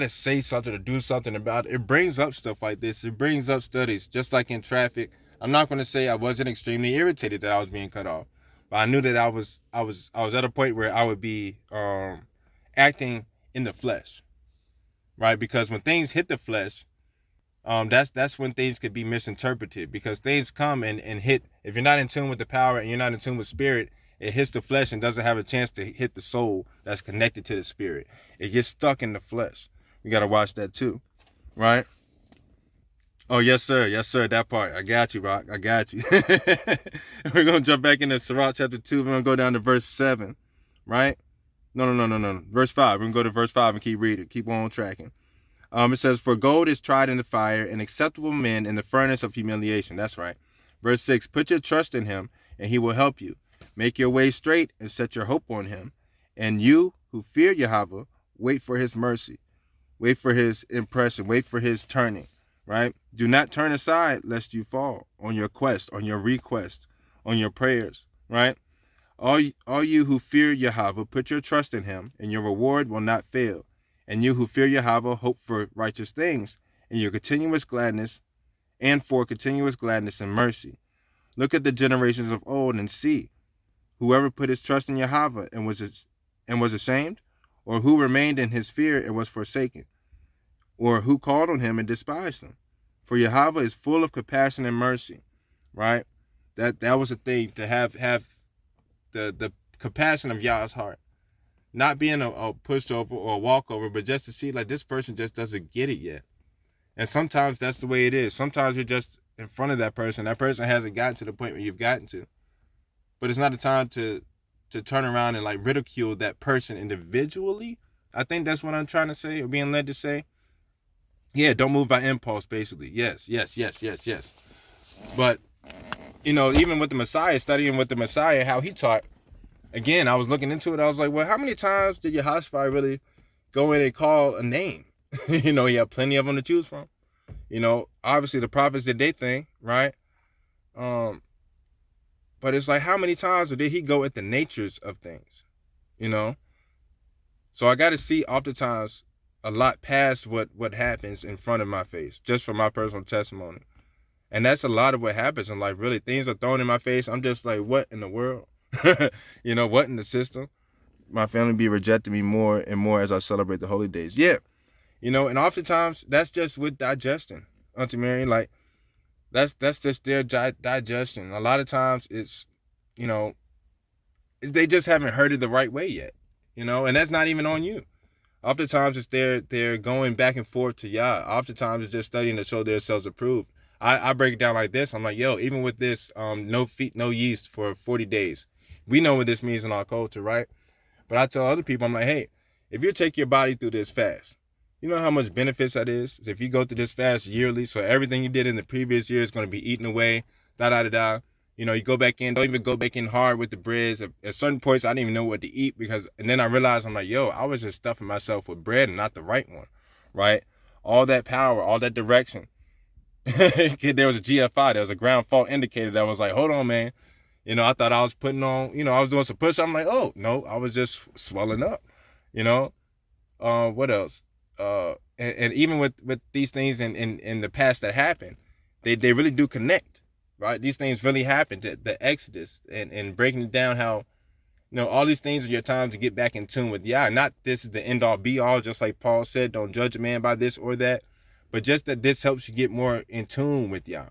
say something or do something about it brings up stuff like this. It brings up studies, just like in traffic. I'm not going to say I wasn't extremely irritated that I was being cut off, but I knew that I was at a point where I would be acting in the flesh, right? Because when things hit the flesh, that's when things could be misinterpreted, because things come and hit. If you're not in tune with the power and you're not in tune with spirit, it hits the flesh and doesn't have a chance to hit the soul that's connected to the spirit. It gets stuck in the flesh. We got to watch that too, right? Oh, yes, sir. That part. I got you, Rock. I got you. We're going to jump back into Sirach chapter 2. We're going to go down to verse 7, right? No. Verse 5. We're going to go to verse 5 and keep reading. Keep on tracking. It says, for gold is tried in the fire, and acceptable men in the furnace of humiliation. That's right. Verse 6, put your trust in him, and he will help you. Make your way straight and set your hope on him. And you who fear Yahweh, wait for his mercy. Wait for his impression. Wait for his turning, right? Do not turn aside lest you fall on your quest, on your request, on your prayers, right? All you who fear Yahweh, put your trust in him, and your reward will not fail. And you who fear Yahweh, hope for righteous things, and for continuous gladness and mercy. Look at the generations of old and see. Whoever put his trust in Yahweh and was ashamed, or who remained in his fear and was forsaken, or who called on him and despised him. For Yahweh is full of compassion and mercy, right? That was a thing, to have the compassion of Yah's heart. Not being a pushover or a walkover, but just to see like this person just doesn't get it yet. And sometimes that's the way it is. Sometimes you're just in front of that person. That person hasn't gotten to the point where you've gotten to. But it's not a time to turn around and like ridicule that person individually. I think that's what I'm trying to say, or being led to say. Yeah, don't move by impulse, basically. Yes. But even with the Messiah, studying with the Messiah, how he taught, again, I was looking into it. I was like, well, how many times did Yehoshua really go in and call a name? He had plenty of them to choose from. Obviously the prophets did their thing, right? But it's like, how many times did he go at the natures of things? So I got to see oftentimes a lot past what happens in front of my face, just from my personal testimony. And that's a lot of what happens in life, really. Things are thrown in my face. I'm just like, what in the world? What in the system? My family be rejecting me more and more as I celebrate the holy days. Yeah. And oftentimes that's just with digestion, Auntie Mary. Like, that's just their digestion. A lot of times it's, they just haven't heard it the right way yet, and that's not even on you. Oftentimes it's they're going back and forth to Yah. Oftentimes it's just studying to show themselves approved. I break it down like this. I'm like, yo, even with this, no yeast for 40 days. We know what this means in our culture, right? But I tell other people, I'm like, hey, if you take your body through this fast, you know how much benefits that is? If you go through this fast yearly, so everything you did in the previous year is going to be eaten away, da-da-da-da. You go back in, don't even go back in hard with the breads. At certain points, I didn't even know what to eat and then I realized, I'm like, yo, I was just stuffing myself with bread and not the right one, right? All that power, all that direction. There was a GFI, there was a ground fault indicator that was like, hold on, man. I thought I was putting on, I was doing some push. I'm like, oh, no, I was just swelling up, what else? And even with these things in the past that happened, they really do connect, right? These things really happened, the Exodus and breaking it down how, all these things are your time to get back in tune with Yah. Not this is the end all be all, just like Paul said, don't judge a man by this or that. But just that this helps you get more in tune with Yah.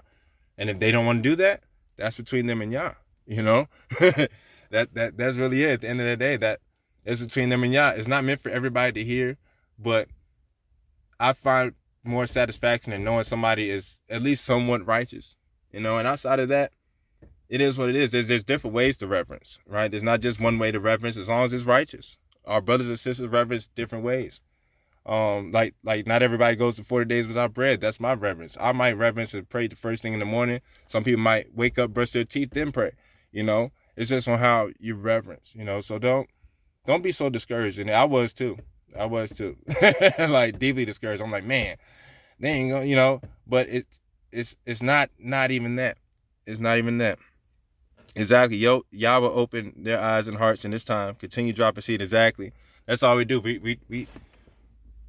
And if they don't want to do that, that's between them and Yah. That's really it. At the end of the day, that is between them and Yah. It's not meant for everybody to hear, but I find more satisfaction in knowing somebody is at least somewhat righteous. And outside of that, it is what it is. There's different ways to reverence, right? There's not just one way to reverence as long as it's righteous. Our brothers and sisters reverence different ways. Like not everybody goes to 40 days without bread. That's my reverence. I might reverence and pray the first thing in the morning. Some people might wake up, brush their teeth, then pray. It's just on how you reverence. So don't be so discouraged. And I was too. Like deeply discouraged. I'm like, man, they ain't gonna, But it's not even that. It's not even that. Exactly. Yah will open their eyes and hearts in this time. Continue dropping seed. Exactly. That's all we do.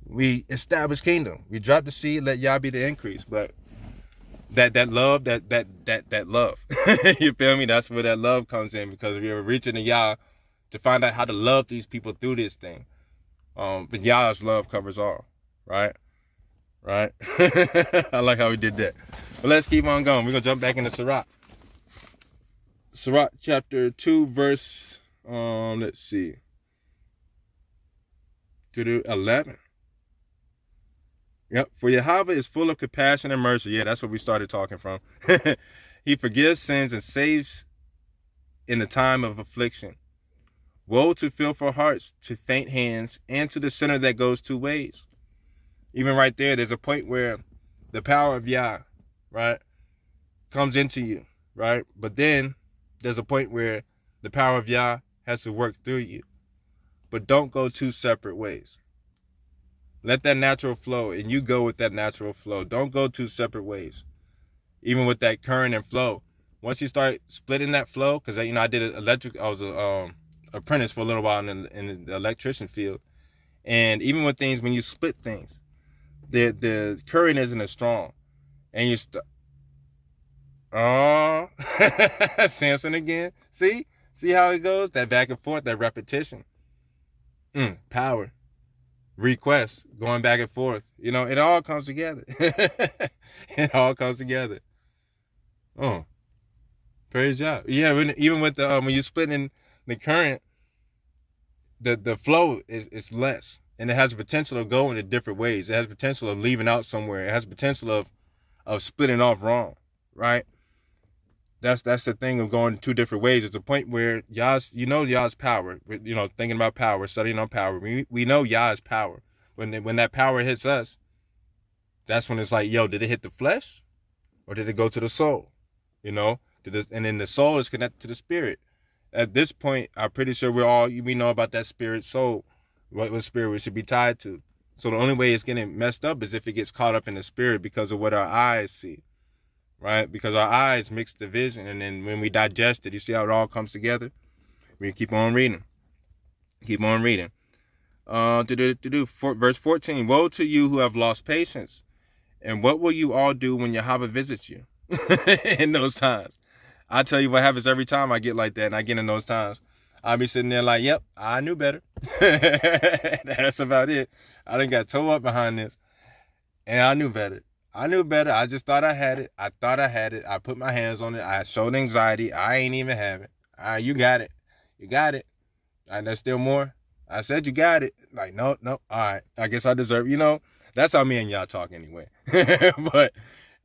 We establish kingdom. We drop the seed, let Yah be the increase. But that love, that love. You feel me? That's where that love comes in, because we are reaching to Yah to find out how to love these people through this thing. But Yah's love covers all, right? Right? I like how we did that. But let's keep on going. We're going to jump back into Sirach. Sirach chapter 2, verse, let's see, 11. Yep. For Yahweh is full of compassion and mercy. Yeah, that's what we started talking from. He forgives sins and saves in the time of affliction. Woe to fearful hearts, to faint hands, and to the sinner that goes two ways. Even right there, there's a point where the power of Yah, right, comes into you, right? But then there's a point where the power of Yah has to work through you. But don't go two separate ways. Let that natural flow, and you go with that natural flow. Don't go two separate ways. Even with that current and flow. Once you start splitting that flow, because I did electric. I was a apprentice for a little while in the electrician field, and even with things, when you split things, the current isn't as strong, and you Samson again. See how it goes? That back and forth, that repetition. Power. Requests, going back and forth. It all comes together. It all comes together. Oh, praise God. Yeah, even with the when you're splitting the current, the flow is less, and it has the potential of going in different ways. It has potential of leaving out somewhere. It has potential of splitting off wrong, right? That's the thing of going two different ways. It's a point where Yah's power. Thinking about power, studying on power. We know Yah's power. When that power hits us, that's when it's like, yo, did it hit the flesh, or did it go to the soul? and then the soul is connected to the spirit. At this point, I'm pretty sure we know about that spirit soul, what spirit we should be tied to. So the only way it's getting messed up is if it gets caught up in the spirit because of what our eyes see, right? Because our eyes mix the vision, and then when we digest it, you see how it all comes together? We keep on reading. Keep on reading. Verse 14, woe to you who have lost patience, and what will you all do when Yahweh visits you in those times? I tell you what happens every time I get like that, and I get in those times. I'll be sitting there like, yep, I knew better. That's about it. I done got toe up behind this, and I knew better. I just thought I had it. I put my hands on it. I showed anxiety. I ain't even have it. All right, you got it. And there's still more. I said you got it. Like, no. All right, I guess I deserve. That's how me and y'all talk anyway. But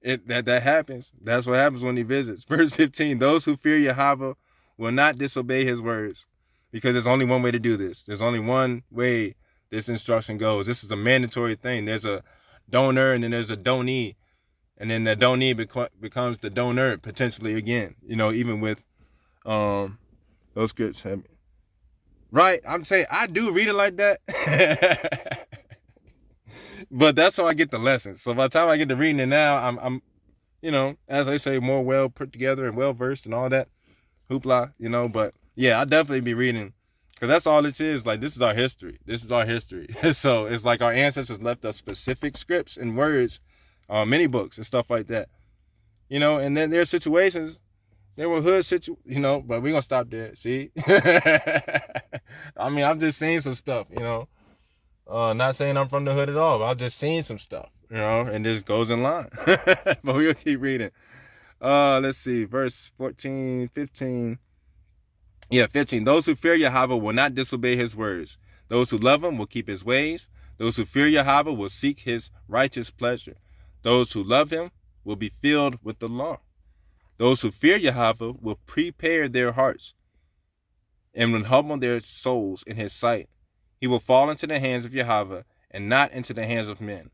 that happens. That's what happens when he visits. Verse 15, those who fear Yahweh will not disobey his words, because there's only one way to do this. There's only one way this instruction goes. This is a mandatory thing. There's a donor, and then there's a donee, and then the donee becomes the donor potentially again. Even with those scripts. Right? I'm saying I do read it like that. But that's how I get the lessons. So by the time I get to reading it now, I'm as I say, more well put together and well versed and all that hoopla, But yeah, I definitely be reading, because that's all it is. Like, this is our history. So it's like our ancestors left us specific scripts and words, many books and stuff like that. And then there are situations. There were hood situations, but we're gonna stop there. See, I mean, I've just seen some stuff, not saying I'm from the hood at all, but I've just seen some stuff, and this goes in line. But we'll keep reading. Let's see, verse 14, 15. Yeah, 15. Those who fear Yahweh will not disobey his words. Those who love him will keep his ways. Those who fear Yahweh will seek his righteous pleasure. Those who love him will be filled with the law. Those who fear Yahweh will prepare their hearts and will humble their souls in his sight. He will fall into the hands of Yahweh and not into the hands of men.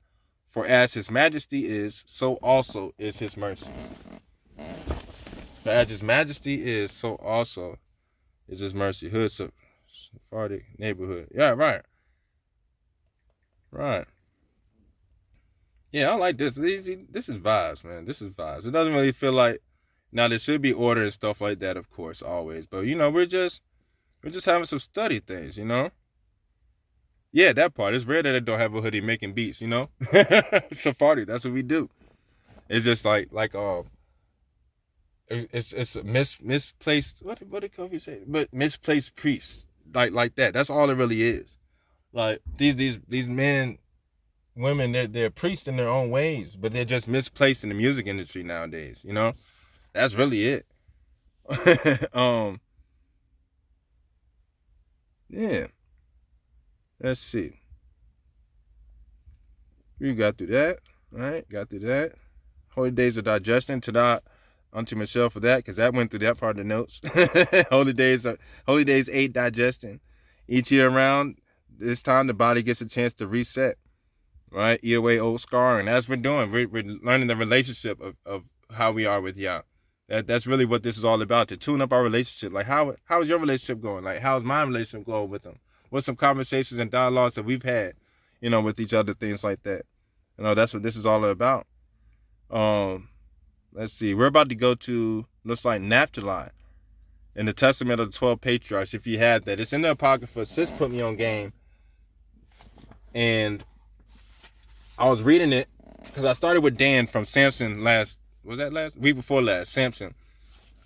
For as his majesty is, so also is his mercy. For as his majesty is, so also is his mercy. Hood Sephardic neighborhood. Yeah, right. Right. Yeah, I like this. This is vibes, man. This is vibes. It doesn't really feel like, now there should be order and stuff like that, of course, always. But we're just having some study things, Yeah, that part. It's rare that I don't have a hoodie making beats, Sephardi, that's what we do. It's just like it's a misplaced, what did Kofi say? But misplaced priests, like that. That's all it really is. Like these men, women, they're priests in their own ways, but they're just misplaced in the music industry nowadays. That's really it. Yeah. Let's see. We got through that, right? Got through that. Holy days of digestion. Tada unto Michelle for that, because that went through that part of the notes. Holy days 8 digestion. Each year around this time, the body gets a chance to reset, right? Eat away old scarring. That's what we're doing. We're learning the relationship of how we are with Yah. That's really what this is all about, to tune up our relationship. Like, how is your relationship going? Like, how's my relationship going with him? What's some conversations and dialogues that we've had, with each other, things like that. That's what this is all about. Let's see. We're about to go to, looks like, Naphtali in the Testament of the 12 Patriarchs, if you had that. It's in the Apocrypha. Sis put me on game. And I was reading it because I started with Dan from Samson week before last, Samson.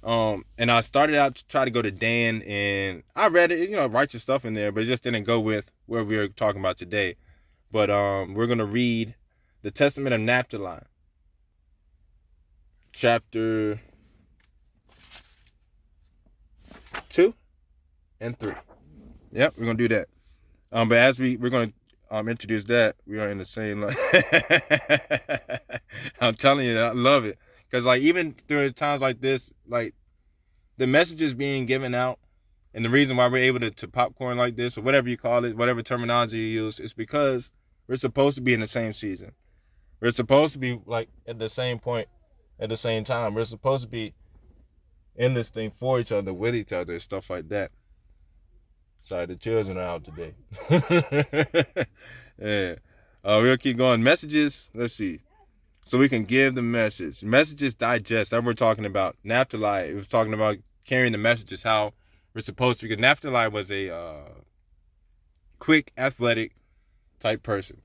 And I started out to try to go to Dan, and I read it, righteous stuff in there, but it just didn't go with where we were talking about today. But we're going to read the Testament of Naphtali, chapter 2 and 3. Yep, we're going to do that. But as we're going to introduce that, we are in the same line. I'm telling you, I love it. Because, even during times like this, the messages being given out, and the reason why we're able to popcorn like this, or whatever you call it, whatever terminology you use, is because we're supposed to be in the same season. We're supposed to be, at the same point, at the same time. We're supposed to be in this thing for each other, with each other, and stuff like that. Sorry, the children are out today. Yeah. We'll keep going. Messages. Let's see. So we can give the message. Messages digest. That we're talking about. Naphtali. It was talking about carrying the messages. How we're supposed to. Because Naphtali was a quick, athletic type person.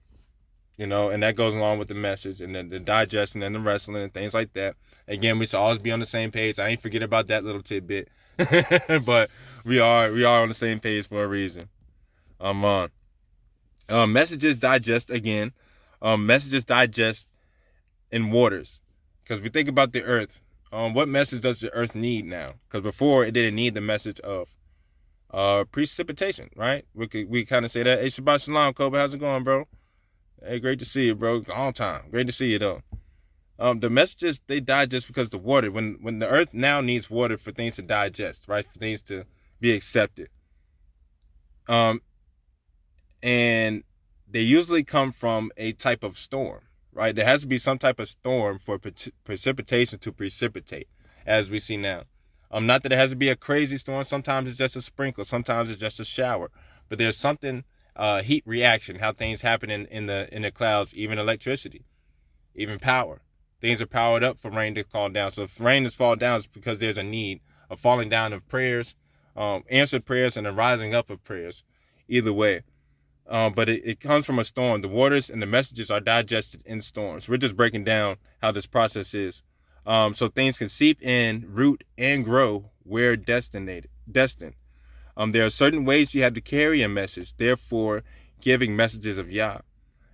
You know, and that goes along with the message and then the digesting and the wrestling and things like that. Again, we should always be on the same page. I ain't forget about that little tidbit. But we are on the same page for a reason. Messages digest again. Messages digest in waters. Because we think about the earth. What message does the earth need now? Because before it didn't need the message of precipitation, right? We kind of say that. Hey, Shabbat Shalom, Kobe. How's it going, bro? Hey, great to see you, bro. Long time. Great to see you, though. The messages, they digest because the water, when the earth now needs water for things to digest, right? For things to be accepted. And they usually come from a type of storm, right? There has to be some type of storm for precipitation to precipitate, as we see now. Not that it has to be a crazy storm. Sometimes it's just a sprinkle. Sometimes it's just a shower. But there's something, heat reaction, how things happen in the clouds, even electricity, even power. Things are powered up for rain to fall down. So if rain is fall down, it's because there's a need, a falling down of prayers, answered prayers, and a rising up of prayers. Either way. But it comes from a storm. The waters and the messages are digested in storms. We're just breaking down how this process is. So things can seep in, root, and grow where destined. There are certain ways you have to carry a message, therefore giving messages of Yah.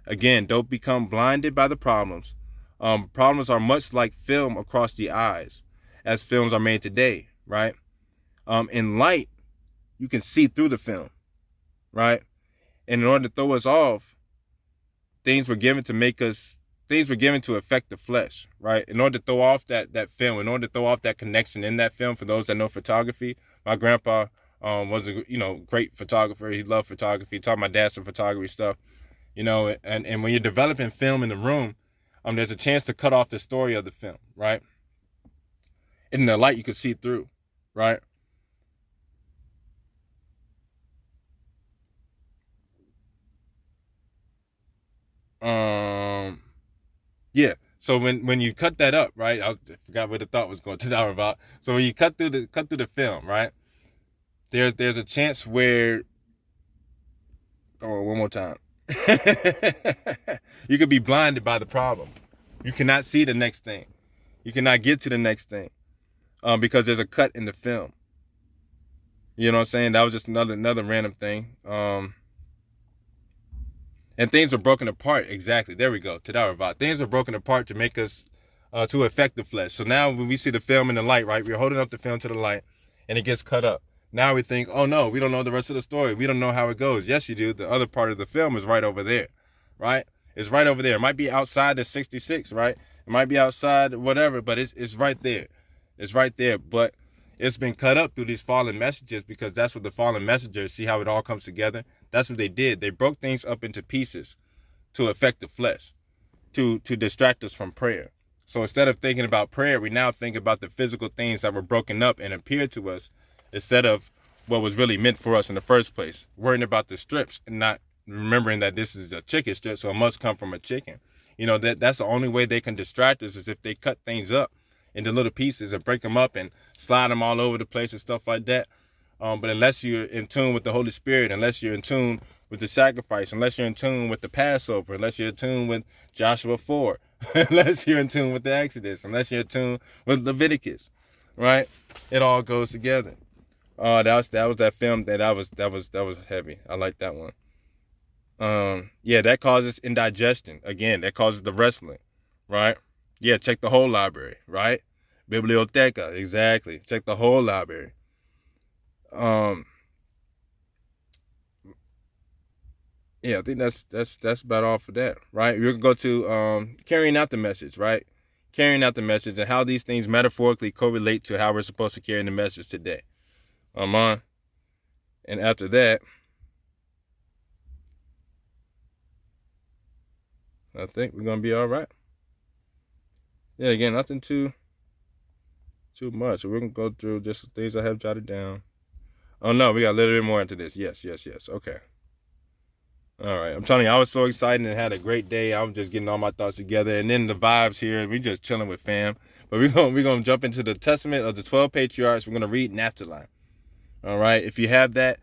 Again, don't become blinded by the problems. Problems are much like film across the eyes, as films are made today, right? In light, you can see through the film, right? And in order to throw us off, things were given to affect the flesh, right? In order to throw off that film, in order to throw off that connection in that film, for those that know photography, my grandpa was a great photographer. He loved photography. He taught my dad some photography stuff, and when you're developing film in the room, there's a chance to cut off the story of the film, right? In the light, you could see through, right? Yeah. So when you cut that up, right? I forgot where the thought was going to now about. So when you cut through the film, right? There's a chance where, one more time. You could be blinded by the problem. You cannot see the next thing. You cannot get to the next thing, because there's a cut in the film. You know what I'm saying? That was just another random thing. And things are broken apart. Exactly. There we go. Tadaravat. Things are broken apart to make us, to affect the flesh. So now when we see the film in the light, right? We're holding up the film to the light and it gets cut up. Now we think, oh no, we don't know the rest of the story. We don't know how it goes. Yes, you do. The other part of the film is right over there, right? It's right over there. It might be outside the 66, right? It might be outside whatever, but it's right there. It's right there. But it's been cut up through these fallen messages, because that's what the fallen messengers, see how it all comes together? That's what they did. They broke things up into pieces to affect the flesh, to distract us from prayer. So instead of thinking about prayer, we now think about the physical things that were broken up and appeared to us, instead of what was really meant for us in the first place. Worrying about the strips and not remembering that this is a chicken strip, so it must come from a chicken. That's the only way they can distract us, is if they cut things up into little pieces and break them up and slide them all over the place and stuff like that. But unless you're in tune with the Holy Spirit, unless you're in tune with the sacrifice, unless you're in tune with the Passover, unless you're in tune with Joshua 4, unless you're in tune with the Exodus, unless you're in tune with Leviticus, right? It all goes together. That was that film that was heavy. I like that one. Yeah, that causes indigestion. Again, that causes the wrestling, right? Yeah, check the whole library, right? Biblioteca, exactly. Check the whole library. Yeah, I think that's about all for that, right? We're gonna go to carrying out the message, right? Carrying out the message and how these things metaphorically correlate to how we're supposed to carry the message today. And after that, I think we're gonna be all right. Yeah, again, nothing too too much. So we're going to go through just the things I have jotted down. Oh, no, we got a little bit more into this. Yes. Okay. All right. I'm telling you, I was so excited and had a great day. I was just getting all my thoughts together. And then the vibes here, we just chilling with fam. But we're gonna jump into the Testament of the 12 Patriarchs. We're going to read Naphtali. All right. If you have that,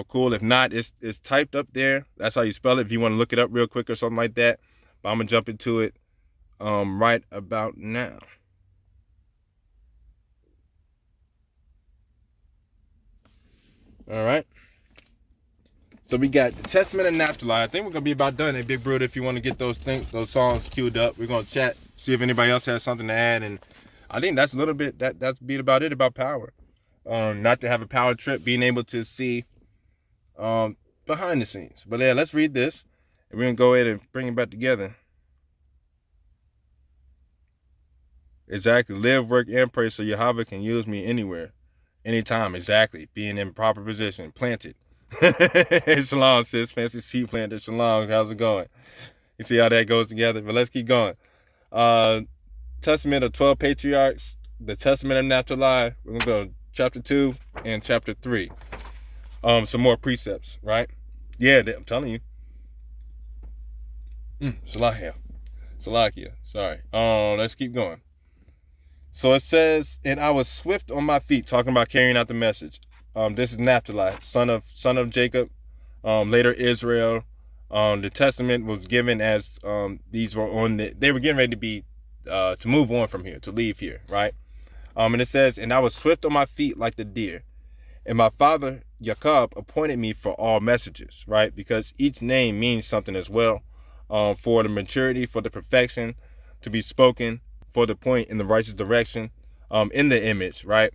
cool. If not, it's typed up there. That's how you spell it if you want to look it up real quick or something like that. But I'm going to jump into it right about now. All right. So we got the Testament of Naphtali. I think we're gonna be about done. Hey, Big Brother, if you want to get those songs queued up, we're gonna chat, see if anybody else has something to add. And I think that's a little bit that's about it about power. Not to have a power trip, being able to see behind the scenes. But yeah, let's read this, and we're gonna go ahead and bring it back together. Exactly. Live, work, and pray so Yahweh can use me anywhere, anytime. Exactly. Being in proper position, planted. Shalom, sis. Fancy seed planter. Shalom. How's it going? You see how that goes together? But let's keep going. Testament of 12 Patriarchs. The Testament of Naphtali. We're going to go chapter 2 and chapter 3. Some more precepts, right? Yeah, I'm telling you. Salakia. Sorry. Let's keep going. So it says, and I was swift on my feet, talking about carrying out the message. This is Naphtali, son of Jacob, later Israel. The testament was given as these were they were getting ready to be to move on from here, to leave here, right? And it says, and I was swift on my feet like the deer, and my father Jacob appointed me for all messages, right? Because each name means something as well, for the maturity, for the perfection, to be spoken, for the point in the righteous direction, in the image, right?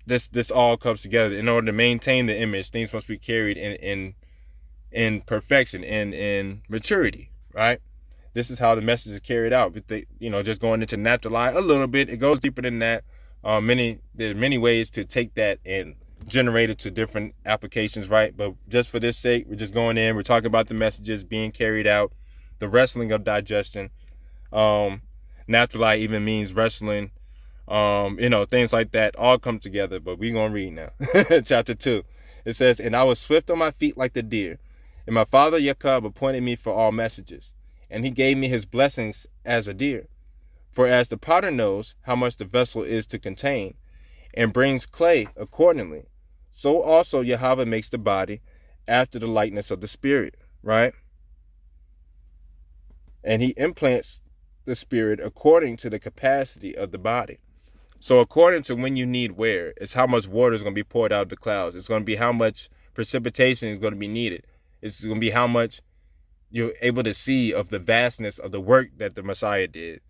This all comes together. In order to maintain the image, things must be carried in perfection and in maturity, right? This is how the message is carried out. Just going into Naphtali a little bit, it goes deeper than that. There are many ways to take that and generate it to different applications, right? But just for this sake, we're just going in. We're talking about the messages being carried out, the wrestling of digestion. Naphtali even means wrestling. Things like that all come together, but we're going to read now. Chapter 2. It says, and I was swift on my feet like the deer, and my father Jacob appointed me for all messages, and he gave me his blessings as a deer. For as the potter knows how much the vessel is to contain, and brings clay accordingly, so also Yahweh makes the body after the likeness of the spirit, right? And he implants the spirit according to the capacity of the body. So according to when you need wear, it's how much water is going to be poured out of the clouds. It's going to be how much precipitation is going to be needed. It's going to be how much you're able to see of the vastness of the work that the Messiah did.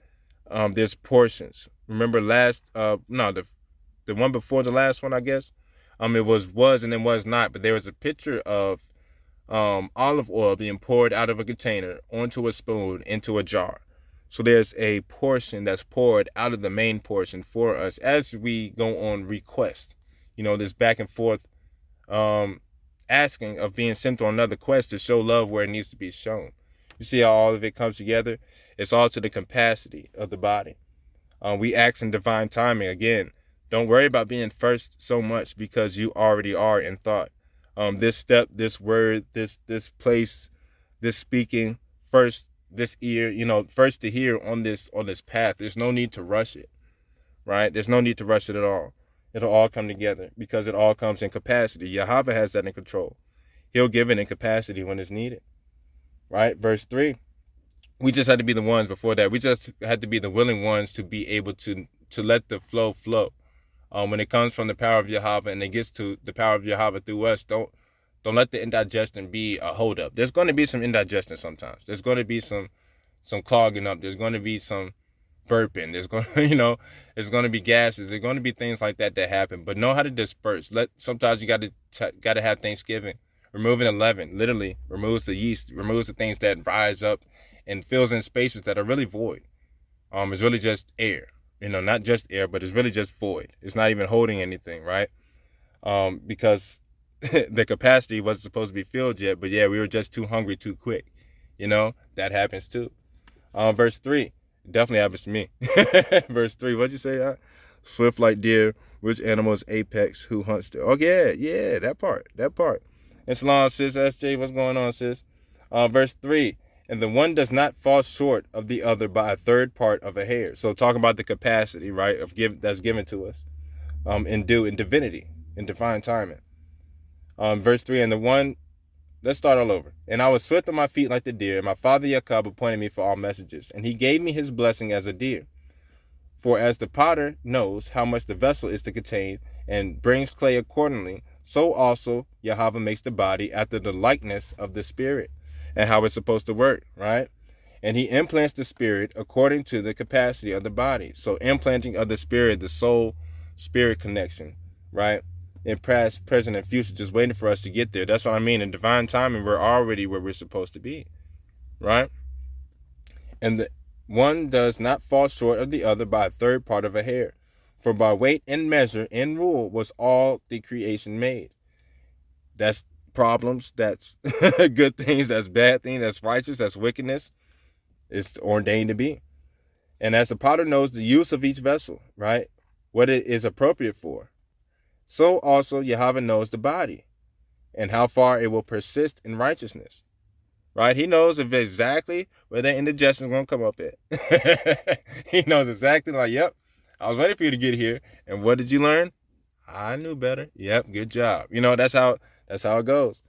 There's portions. Remember the one before the last one, I guess. It was and then was not, but there was a picture of olive oil being poured out of a container onto a spoon into a jar. So there's a portion that's poured out of the main portion for us as we go on request. This back and forth asking of being sent on another quest to show love where it needs to be shown. You see how all of it comes together? It's all to the capacity of the body. We ask in divine timing. Again, don't worry about being first so much because you already are in thought. This step, this word, this place, this speaking first, this ear, first to hear on this path. There's no need to rush it, right? There's no need to rush it at all. It'll all come together because it all comes in capacity. Yahweh has that in control. He'll give it in capacity when it's needed, right? Verse 3, we just had to be the ones before that. We just had to be the willing ones to be able to let the flow. When it comes from the power of Yahweh and it gets to the power of Yahweh through us, don't let the indigestion be a holdup. There's going to be some indigestion sometimes. There's going to be some clogging up. There's going to be some burping. There's going to, there's going to be gases. There's going to be things like that happen. But know how to disperse. Sometimes you got to have Thanksgiving. Removing leaven literally removes the yeast, removes the things that rise up and fills in spaces that are really void. It's really just air. Not just air, but it's really just void. It's not even holding anything, right? Because the capacity wasn't supposed to be filled yet, but yeah, we were just too hungry too quick. That happens too. Verse 3, definitely happens to me. Verse 3, what'd you say? Swift like deer, which animal is apex, who hunts there? Oh, yeah, that part. And Shalom, sis, SJ, what's going on, sis? Verse 3, and the one does not fall short of the other by a third part of a hair. So talking about the capacity, right, that's given to us in divinity, in divine timing. Verse 3, and the one, let's start all over. And I was swift on my feet like the deer, and my father Jacob appointed me for all messages, and he gave me his blessing as a deer. For as the potter knows how much the vessel is to contain, and brings clay accordingly, so also Yahweh makes the body after the likeness of the spirit, and how it's supposed to work, right? And he implants the spirit according to the capacity of the body. So implanting of the spirit, the soul-spirit connection, right? In past, present, and future, just waiting for us to get there. That's what I mean. In divine timing, we're already where we're supposed to be, right? And the one does not fall short of the other by a third part of a hair. For by weight and measure and rule was all the creation made. That's problems, that's good things, that's bad things, that's righteous, that's wickedness. It's ordained to be. And as the potter knows the use of each vessel, right, what it is appropriate for, so also Yahweh knows the body and how far it will persist in righteousness, right? He knows exactly where that indigestion is going to come up at. He knows exactly, like, yep, I was waiting for you to get here. And what did you learn? I knew better. Yep, good job. You know, that's how it goes.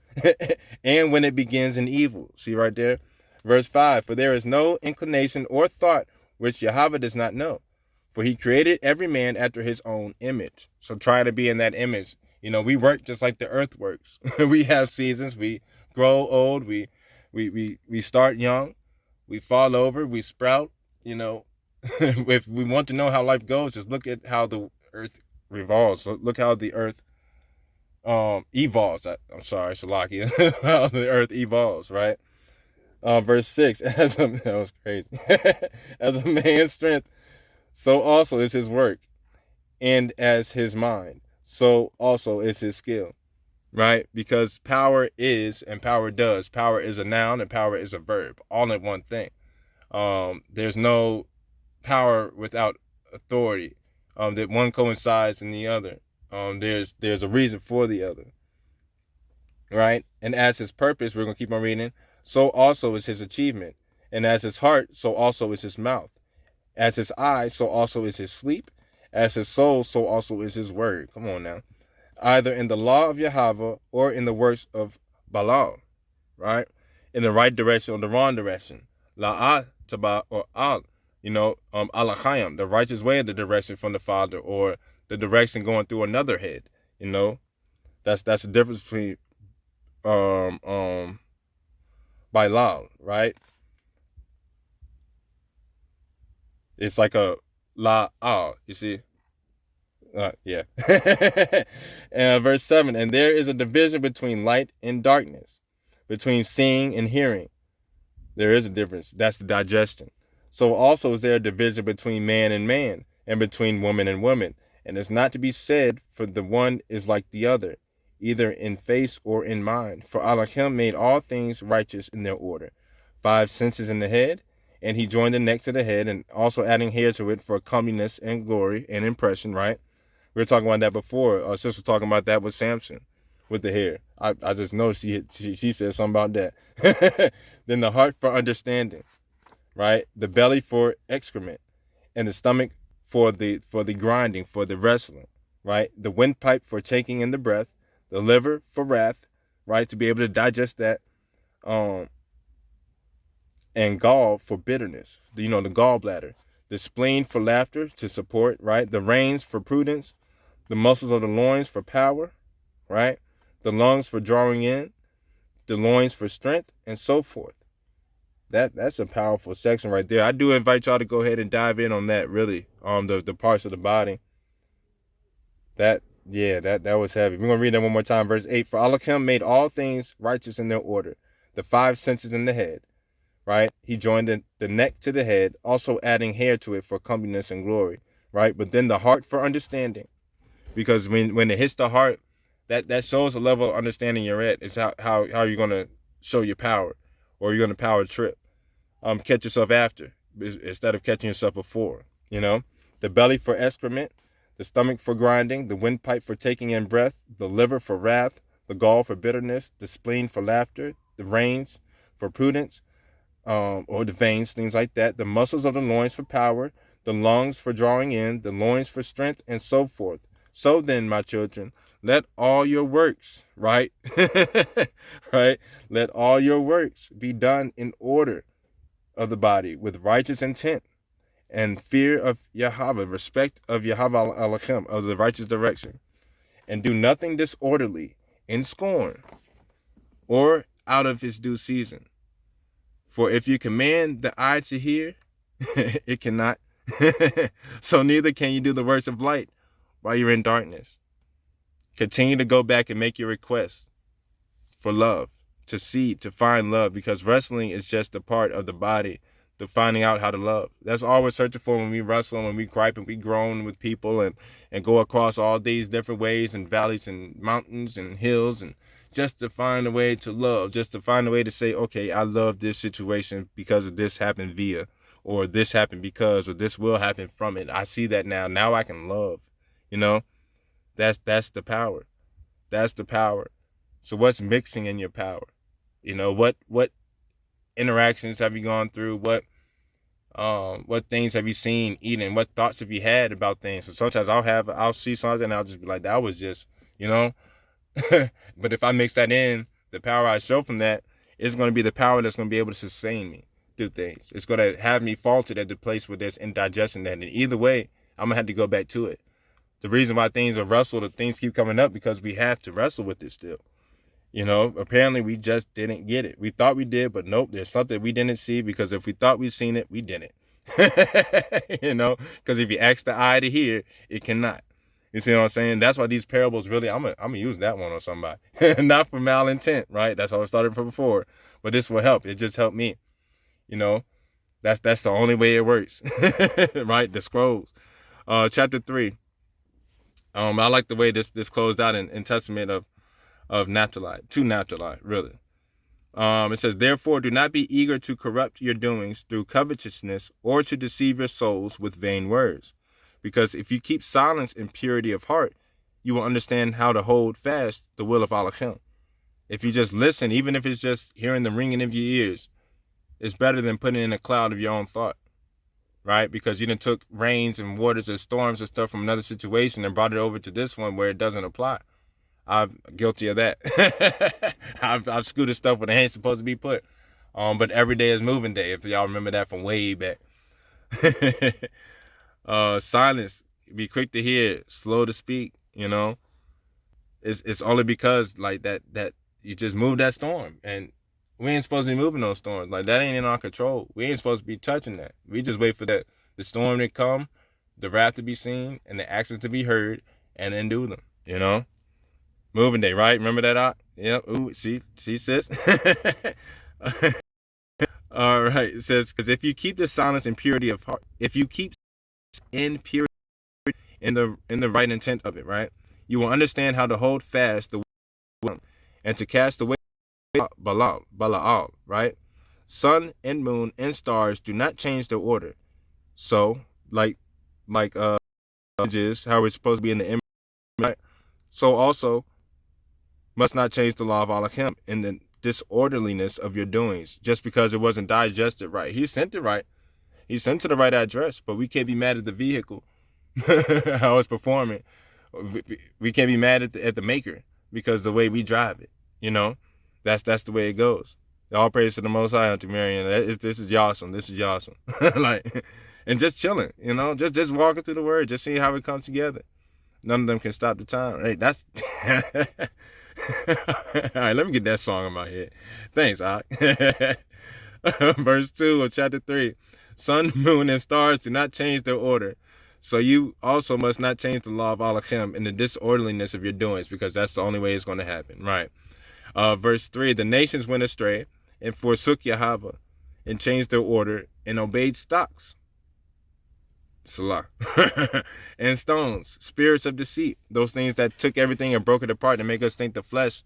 And when it begins in evil, see right there, verse 5, for there is no inclination or thought which Yahweh does not know. For he created every man after his own image. So try to be in that image. You know, we work just like the earth works. We have seasons. We grow old. We start young. We fall over. We sprout. You know, if we want to know how life goes, just look at how the earth revolves. So look how the earth evolves. I'm sorry, Salakia. How the earth evolves, right? Verse 6. That was crazy. As a man's strength, so also is his work, and as his mind, so also is his skill, right? Because power is and power does. Power is a noun and power is a verb, all in one thing. There's no power without authority. That one coincides in the other. There's a reason for the other, right? And as his purpose, we're gonna keep on reading. So also is his achievement, and as his heart, so also is his mouth. As his eye, so also is his sleep. As his soul, so also is his word. Come on now. Either in the law of Yahweh or in the works of Balaam, right? In the right direction or the wrong direction. La'ah taba or al, you know, alachayim, the righteous way of the direction from the Father, or the direction going through another head. You know, that's the difference between Bilal, right? It's like a la you see? Yeah. And verse 7, and there is a division between light and darkness, between seeing and hearing. There is a difference. That's the digestion. So also is there a division between man, and between woman and woman. And it's not to be said, for the one is like the other, either in face or in mind. For Elohim made all things righteous in their order. 5 senses in the head, and he joined the neck to the head, and also adding hair to it for comeliness and glory and impression, right? We were talking about that before. Our sister was talking about that with Samson, with the hair. I just know she said something about that. Then the heart for understanding, right? The belly for excrement, and the stomach for the grinding, for the wrestling, right? The windpipe for taking in the breath, the liver for wrath, right? To be able to digest that, and gall for bitterness, you know, the gallbladder, the spleen for laughter, to support, right? The reins for prudence, the muscles of the loins for power, right? The lungs for drawing in, the loins for strength, and so forth. That's a powerful section right there. I do invite y'all to go ahead and dive in on that, really, the parts of the body. That was heavy. We're going to read that one more time. Verse 8, for Elohim made all things righteous in their order, the 5 senses in the head, right? He joined the neck to the head, also adding hair to it for comeliness and glory, right? But then the heart for understanding, because when it hits the heart, that shows the level of understanding you're at. It's how you're going to show your power, or you're going to power trip, catch yourself after instead of catching yourself before, you know? The belly for excrement, the stomach for grinding, the windpipe for taking in breath, the liver for wrath, the gall for bitterness, the spleen for laughter, the reins for prudence, or the veins, things like that, the muscles of the loins for power, the lungs for drawing in, the loins for strength, and so forth. So then, my children, let all your works, right? Right? Let all your works be done in order of the body with righteous intent and fear of Yahweh, respect of Yahweh Elohim, of the righteous direction. And do nothing disorderly in scorn or out of his due season. For if you command the eye to hear, it cannot. So neither can you do the works of light while you're in darkness. Continue to go back and make your requests for love, to seed, to find love, because wrestling is just a part of the body to finding out how to love. That's all we're searching for when we wrestle, when we gripe and we groan with people and go across all these different ways and valleys and mountains and hills, and just to find a way to love, just to find a way to say, okay, I love this situation because of this happened via, or this happened because, or this will happen from it. I see that now. Now I can love, you know? That's the power. That's the power. So what's mixing in your power? You know, what interactions have you gone through? What things have you seen, eating? What thoughts have you had about things? So sometimes I'll see something and I'll just be like, that was just, you know. But if I mix that in, the power I show from that is going to be the power that's going to be able to sustain me through things. It's going to have me faltered at the place where there's indigestion. And either way, I'm going to have to go back to it. The reason why things are wrestled or things keep coming up, because we have to wrestle with it still. You know, apparently we just didn't get it. We thought we did, but nope, there's something we didn't see, because if we thought we'd seen it, we didn't. You know, because if you ask the eye to hear, it cannot. You see what I'm saying? That's why these parables really, I'm gonna use that one on somebody. Not for malintent, right? That's how I started from before. But this will help. It just helped me. You know, that's the only way it works. Right? The scrolls. Chapter 3. I like the way this closed out in Testament of Naphtali, to Naphtali, really. It says, therefore, do not be eager to corrupt your doings through covetousness or to deceive your souls with vain words. Because if you keep silence in purity of heart, you will understand how to hold fast the will of Elohim. If you just listen, even if it's just hearing the ringing of your ears, it's better than putting in a cloud of your own thought. Right? Because you done took rains and waters and storms and stuff from another situation and brought it over to this one where it doesn't apply. I'm guilty of that. I've scooted stuff where it ain't supposed to be put. But every day is moving day, if y'all remember that from way back. Silence, be quick to hear, slow to speak, you know. It's only because like that you just move that storm, and we ain't supposed to be moving those storms. Like, that ain't in our control. We ain't supposed to be touching that. We just wait for the storm to come, the wrath to be seen, and the actions to be heard, and then do them, you know? Moving day, right? Remember that out? Yep. Ooh, see, sis? All right. It says, because if you keep the silence and purity of heart, if you keep in purity in the right intent of it, right, you will understand how to hold fast the will and to cast away Balaal, right? Sun and moon and stars do not change their order. So, like is how it's supposed to be in the image, right? So also must not change the law of Elohim in the disorderliness of your doings, just because it wasn't digested right. He sent it right. He sent to the right address, but we can't be mad at the vehicle, how it's performing. We can't be mad at the maker, because the way we drive it, you know. That's the way it goes. All praise to the Most High, Auntie Marion. This is awesome. This is awesome. Like, and just chilling, you know, just walking through the word, just seeing how it comes together. None of them can stop the time. Hey, that's all right. Let me get that song in my head. Thanks, Ak. Verse 2 of chapter 3: Sun, moon, and stars do not change their order. So you also must not change the law of Elohim in the disorderliness of your doings, because that's the only way it's going to happen, right? Verse 3: the nations went astray and forsook Yahweh and changed their order and obeyed stocks, Salah, and stones, spirits of deceit, those things that took everything and broke it apart and make us think the flesh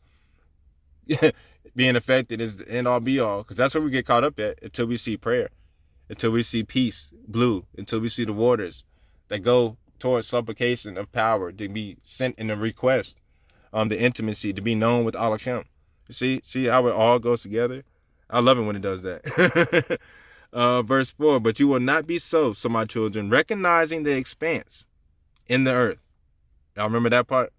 being affected is the end all be all, because that's where we get caught up at until we see prayer, until we see peace, blue, until we see the waters that go towards supplication of power to be sent in a request, the intimacy to be known with Allah Shem. See how it all goes together. I love it when it does that. Verse 4, but you will not be so my children, recognizing the expanse in the earth. Y'all remember that part?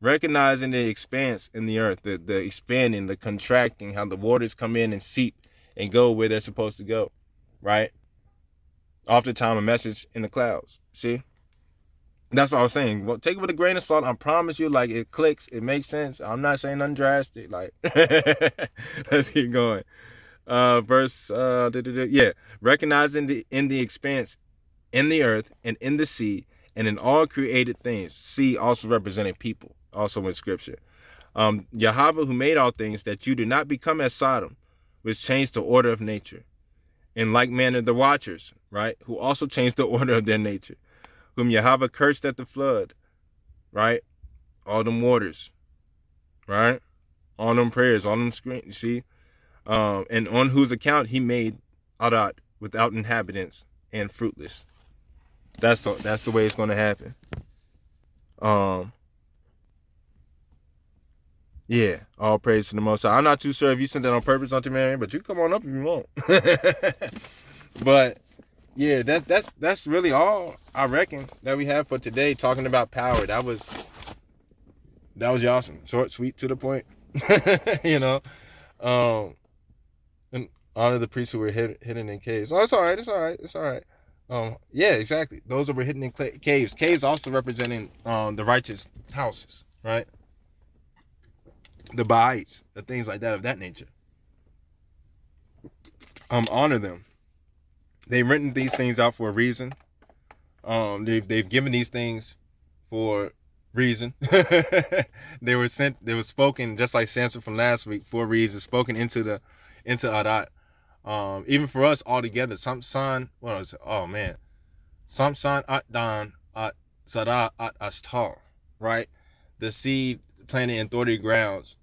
Recognizing the expanse in the earth, the expanding, the contracting, how the waters come in and seep and go where they're supposed to go, right? Oftentimes a message in the clouds. See? That's what I was saying. Well, take it with a grain of salt. I promise you, like, it clicks. It makes sense. I'm not saying nothing drastic. Like, let's keep going. Recognizing in the expanse, in the earth, and in the sea, and in all created things. Sea also representing people, also in Scripture. Yahweh, who made all things, that you do not become as Sodom, which changed the order of nature. In like manner, the watchers, right, who also changed the order of their nature, whom Yahweh cursed at the flood, right? All them waters, right? All them prayers, all them screens, you see? And on whose account he made Adat without inhabitants and fruitless. That's the way it's going to happen. Yeah, all praise to the Most High. I'm not too sure if you sent that on purpose, Auntie Mary, but you come on up if you want. But yeah, that's really all I reckon that we have for today, talking about power. That was awesome. Short, sweet, to the point. You know. And honor the priests who were hidden in caves. Oh, it's all right. Yeah, exactly. Those that were hidden in caves. Caves also representing the righteous houses, right? The Baha'ites, the things like that of that nature. Honor them. They've written these things out for a reason. They've given these things for reason. They were spoken, just like Samson from last week, for a reason, spoken into Adat. Even for us all together, Samson At-Dan At-Zara At-Astar, right? The seed planted in thorny grounds,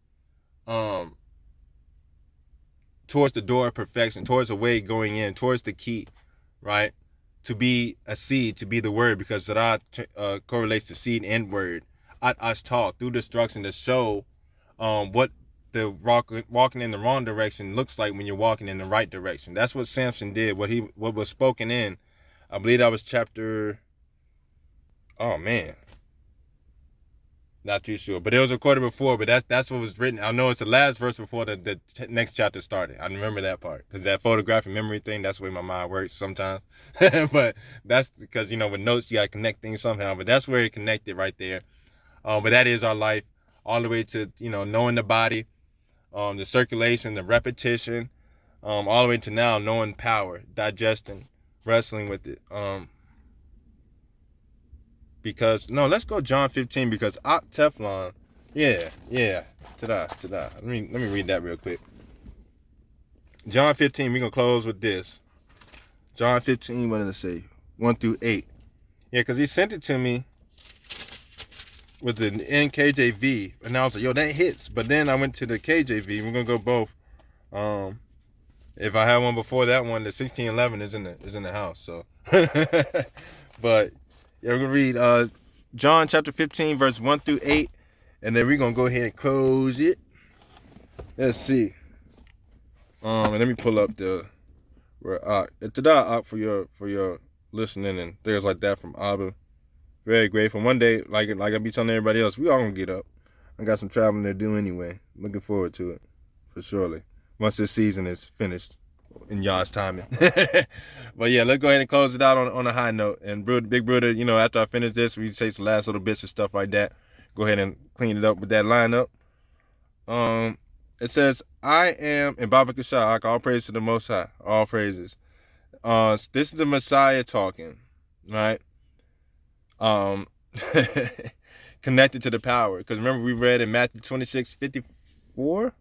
towards the door of perfection, towards the way going in, towards the key, right? To be a seed, to be the word, because Zara correlates to seed and word. At-Astar, through destruction, to show what the walking in the wrong direction looks like when you're walking in the right direction. That's what Samson did. What was spoken in, I believe that was chapter. Oh man, not too sure, but it was recorded before. But that's what was written. I know it's the last verse before the next chapter started. I remember that part because that photographic memory thing. That's the way my mind works sometimes. But that's because with notes you gotta connect things somehow. But that's where it connected right there. But that is our life, all the way to knowing the body. The circulation, the repetition, all the way to now knowing power, digesting, wrestling with it. Let's go John 15 because Teflon, yeah, ta-da. Let me read that real quick. John 15, we're gonna close with this. John 15, what did it say? 1-8. Yeah, because he sent it to me with the NKJV, and I was like, yo, that hits. But then I went to the KJV. We're gonna go both. If I had one before that one, the 1611 is in the house. So, but yeah, we're gonna read John chapter 15, verse 1-8, and then we're gonna go ahead and close it. Let's see. And let me pull up Tada for your listening and things like that from Abba. Very grateful. One day, like I be telling everybody else, we all gonna get up. I got some traveling to do anyway. Looking forward to it, for surely. Once this season is finished, in y'all's timing. But yeah, let's go ahead and close it out on a high note. And Big Brother, after I finish this, we take some last little bits and stuff like that. Go ahead and clean it up with that lineup. It says, I am in Baba Kashak, all praise to the Most High, all praises. This is the Messiah talking, right? Connected to the power, because remember we read in Matthew 26:54.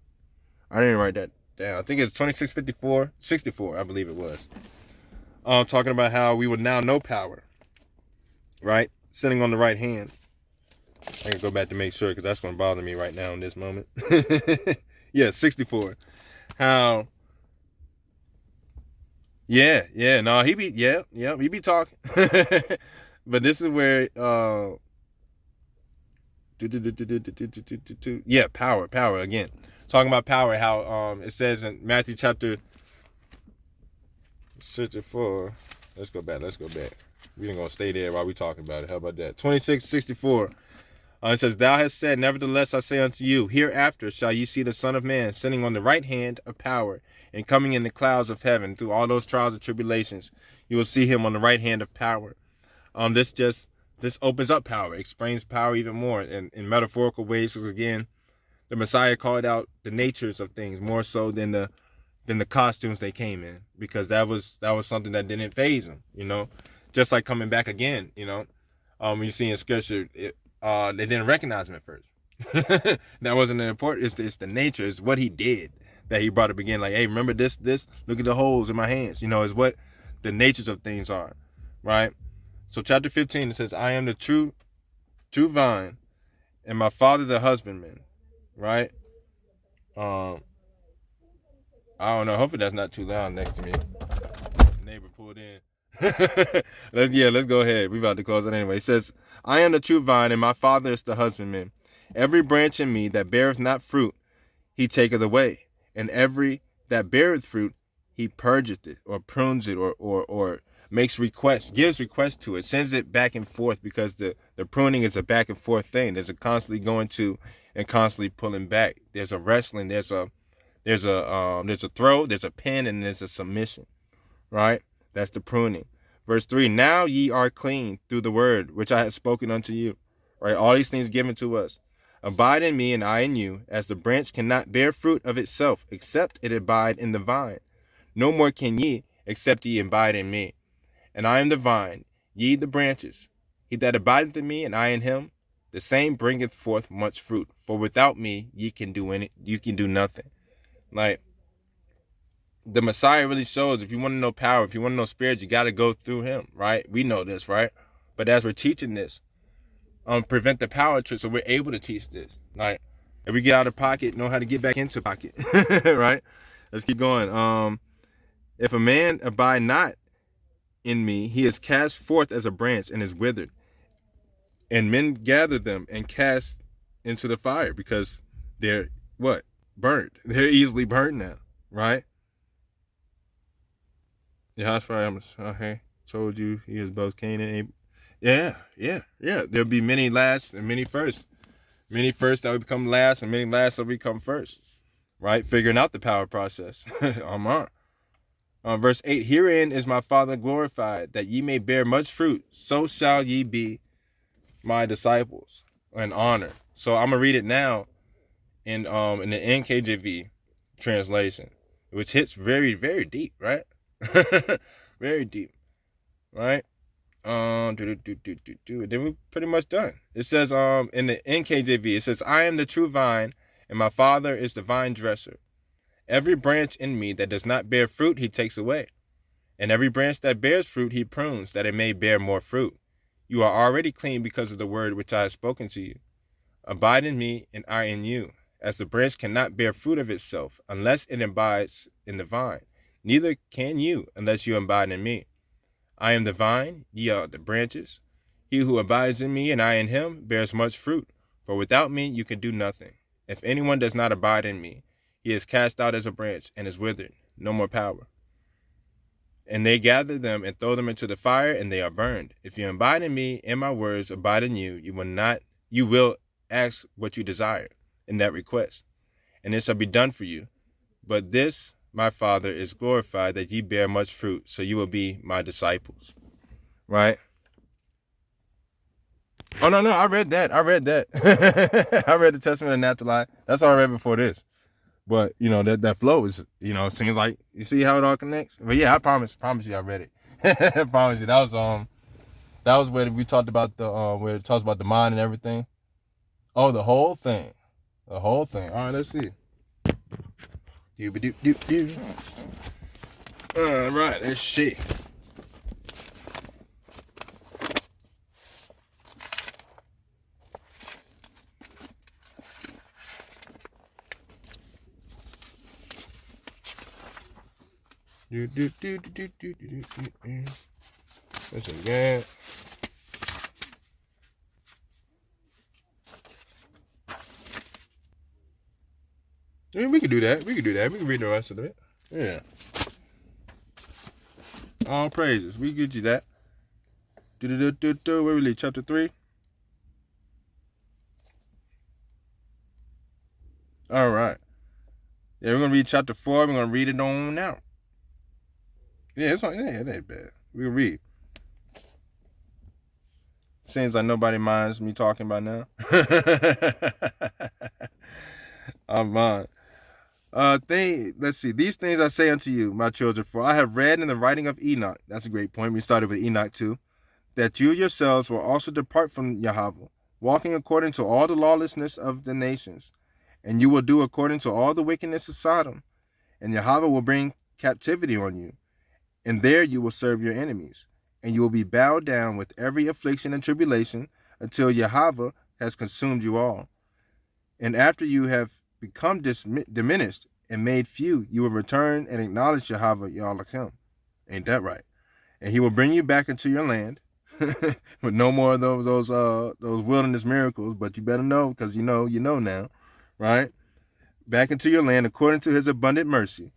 I didn't write that down. I think it's 64, I believe it was. Talking about how we would now know power, right? Sitting on the right hand. I can go back to make sure because that's going to bother me right now in this moment. Yeah, 64. How? Yeah. No, he be talking. But this is where yeah, power again. Talking about power, how it says in Matthew chapter 64. Let's go back. We ain't gonna stay there while we talking about it. How about that? 26:64. It says, "Thou hast said, nevertheless I say unto you, hereafter shall ye see the Son of Man sitting on the right hand of power, and coming in the clouds of heaven." Through all those trials and tribulations, you will see him on the right hand of power. This opens up power, explains power even more in metaphorical ways. Because again, the Messiah called out the natures of things more so than the costumes they came in, because that was something that didn't faze him. Just like coming back again. You see in scripture, they didn't recognize him at first. That wasn't important. It's the nature. It's what he did that he brought up again. Like, hey, remember this? Look at the holes in my hands. Is what the natures of things are, right? So chapter 15, it says, "I am the true vine, and my Father the husbandman," right? I don't know. Hopefully that's not too loud next to me. Neighbor pulled in. Let's go ahead. We about to close it anyway. It says, "I am the true vine, and my Father is the husbandman. Every branch in me that beareth not fruit, he taketh away, and every that beareth fruit, he purgeth it, or prunes it, or makes requests, gives requests to it, sends it back and forth, because the pruning is a back and forth thing. There's a constantly going to and constantly pulling back. There's a wrestling. There's a throw. There's a pin, and there's a submission. Right? That's the pruning. Verse 3, "Now ye are clean through the word which I have spoken unto you." Right? All these things given to us. "Abide in me, and I in you, as the branch cannot bear fruit of itself, except it abide in the vine. No more can ye, except ye abide in me. And I am the vine, ye the branches. He that abideth in me, and I in him, the same bringeth forth much fruit. For without me, you can do nothing." Like, the Messiah really shows, if you want to know power, if you want to know spirit, you got to go through him, right? We know this, right? But as we're teaching this, prevent the power trick, so we're able to teach this. Like, if we get out of pocket, know how to get back into pocket, right? Let's keep going. "If a man abide not in me, he is cast forth as a branch and is withered, and men gather them and cast into the fire," because they're what? Burnt. They're easily burned now, right? Yehoshua told you he is both Cain and Abel. Yeah. There'll be many last and many first. Many first that will become last, and many last that will become first. Right? Figuring out the power process. Verse 8, "Herein is my Father glorified, that ye may bear much fruit. So shall ye be my disciples," and honor. So I'm going to read it now in the NKJV translation, which hits very, very deep, right? Very deep, right? Then we're pretty much done. It says in the NKJV, it says, "I am the true vine, and my Father is the vine dresser. Every branch in me that does not bear fruit, he takes away. And every branch that bears fruit, he prunes, that it may bear more fruit. You are already clean because of the word which I have spoken to you. Abide in me, and I in you. As the branch cannot bear fruit of itself, unless it abides in the vine, neither can you, unless you abide in me. I am the vine, ye are the branches. He who abides in me, and I in him, bears much fruit. For without me you can do nothing. If anyone does not abide in me, he is cast out as a branch, and is withered, no more power. And they gather them and throw them into the fire, and they are burned. If you abide in me, and my words abide in you, you will ask what you desire in that request, and it shall be done for you. But this, my Father, is glorified, that ye bear much fruit, so you will be my disciples." Right? Oh, no, I read that. I read the Testament of Naphtali. That's all I read before this. But, that flow is, it seems like, you see how it all connects? But yeah, I promise you I read it. I promise you. That was where we talked about where it talks about the mind and everything. Oh, the whole thing. All right, let's see. All right, let's see. Let's again. I mean, we can do that. We can read the rest of it. Yeah. All praises. We get you that. Where we leave? Chapter 3. All right. Yeah, we're gonna read chapter 4. We're gonna read it on now. Yeah, it ain't bad. We can read. Seems like nobody minds me talking about now. I'm on. Let's see. These things I say unto you, my children, for I have read in the writing of Enoch. That's a great point. We started with Enoch too. That you yourselves will also depart from Yahweh, walking according to all the lawlessness of the nations, and you will do according to all the wickedness of Sodom, and Yahweh will bring captivity on you, and there you will serve your enemies, and you will be bowed down with every affliction and tribulation until Yahweh has consumed you all. And after you have become diminished and made few, you will return and acknowledge Yahweh Yahweh. Ain't that right? And he will bring you back into your land, with no more of those wilderness miracles. But you better know, because you know now, right? Back into your land according to his abundant mercy.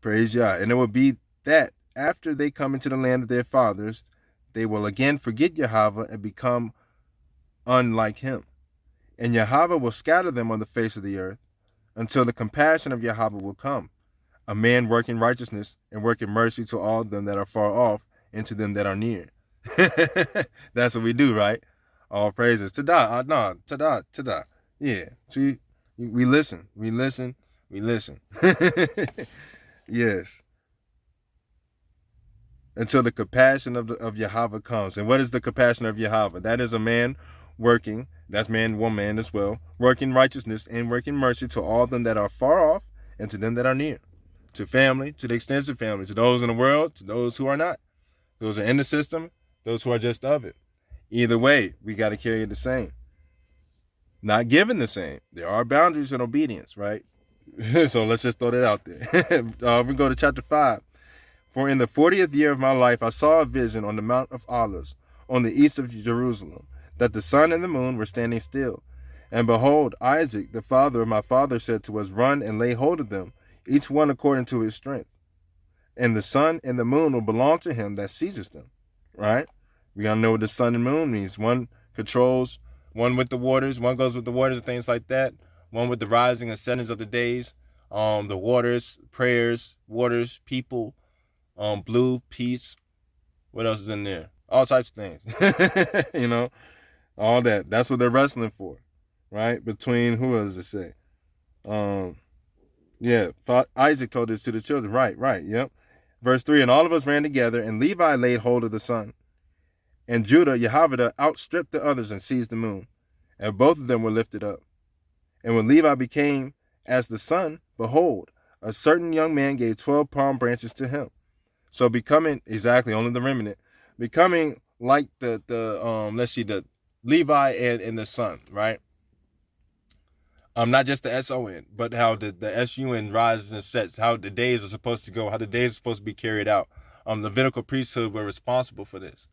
Praise Yah. And it will be that after they come into the land of their fathers, they will again forget Yahweh and become unlike him. And Yahweh will scatter them on the face of the earth until the compassion of Yahweh will come, a man working righteousness and working mercy to all them that are far off and to them that are near. That's what we do, right? All praises. Tada. Tada. Yeah. See, we listen. Yes. Until the compassion of Yahweh comes. And what is the compassion of Yahweh? That is a man working, that's man, woman as well, working righteousness and working mercy to all them that are far off and to them that are near. To family, to the extensive family, to those in the world, to those who are not. Those are in the system, those who are just of it. Either way, we got to carry it the same. Not given the same. There are boundaries in obedience, right? So let's just throw that out there. We go to chapter 5. For in the 40th year of my life, I saw a vision on the Mount of Olives, on the east of Jerusalem, that the sun and the moon were standing still. And behold, Isaac, the father of my father, said to us, run and lay hold of them, each one according to his strength. And the sun and the moon will belong to him that seizes them. Right? We gotta know what the sun and moon means. One controls, one with the waters, one goes with the waters and things like that. One with the rising and settings of the days. The waters, prayers, waters, people, blue, peace. What else is in there? All types of things. All that. That's what they're wrestling for, right? Between, who does it say? Isaac told this to the children. Right, yep. Verse 3, and all of us ran together, and Levi laid hold of the sun. And Judah, Yahweh, outstripped the others and seized the moon. And both of them were lifted up. And when Levi became as the sun, behold, a certain young man gave 12 palm branches to him. So becoming, exactly, only the remnant, becoming like the Levi and the sun, right? Not just the S-O-N, but how the S-U-N rises and sets, how the days are supposed to go, how the days are supposed to be carried out. The Levitical priesthood were responsible for this,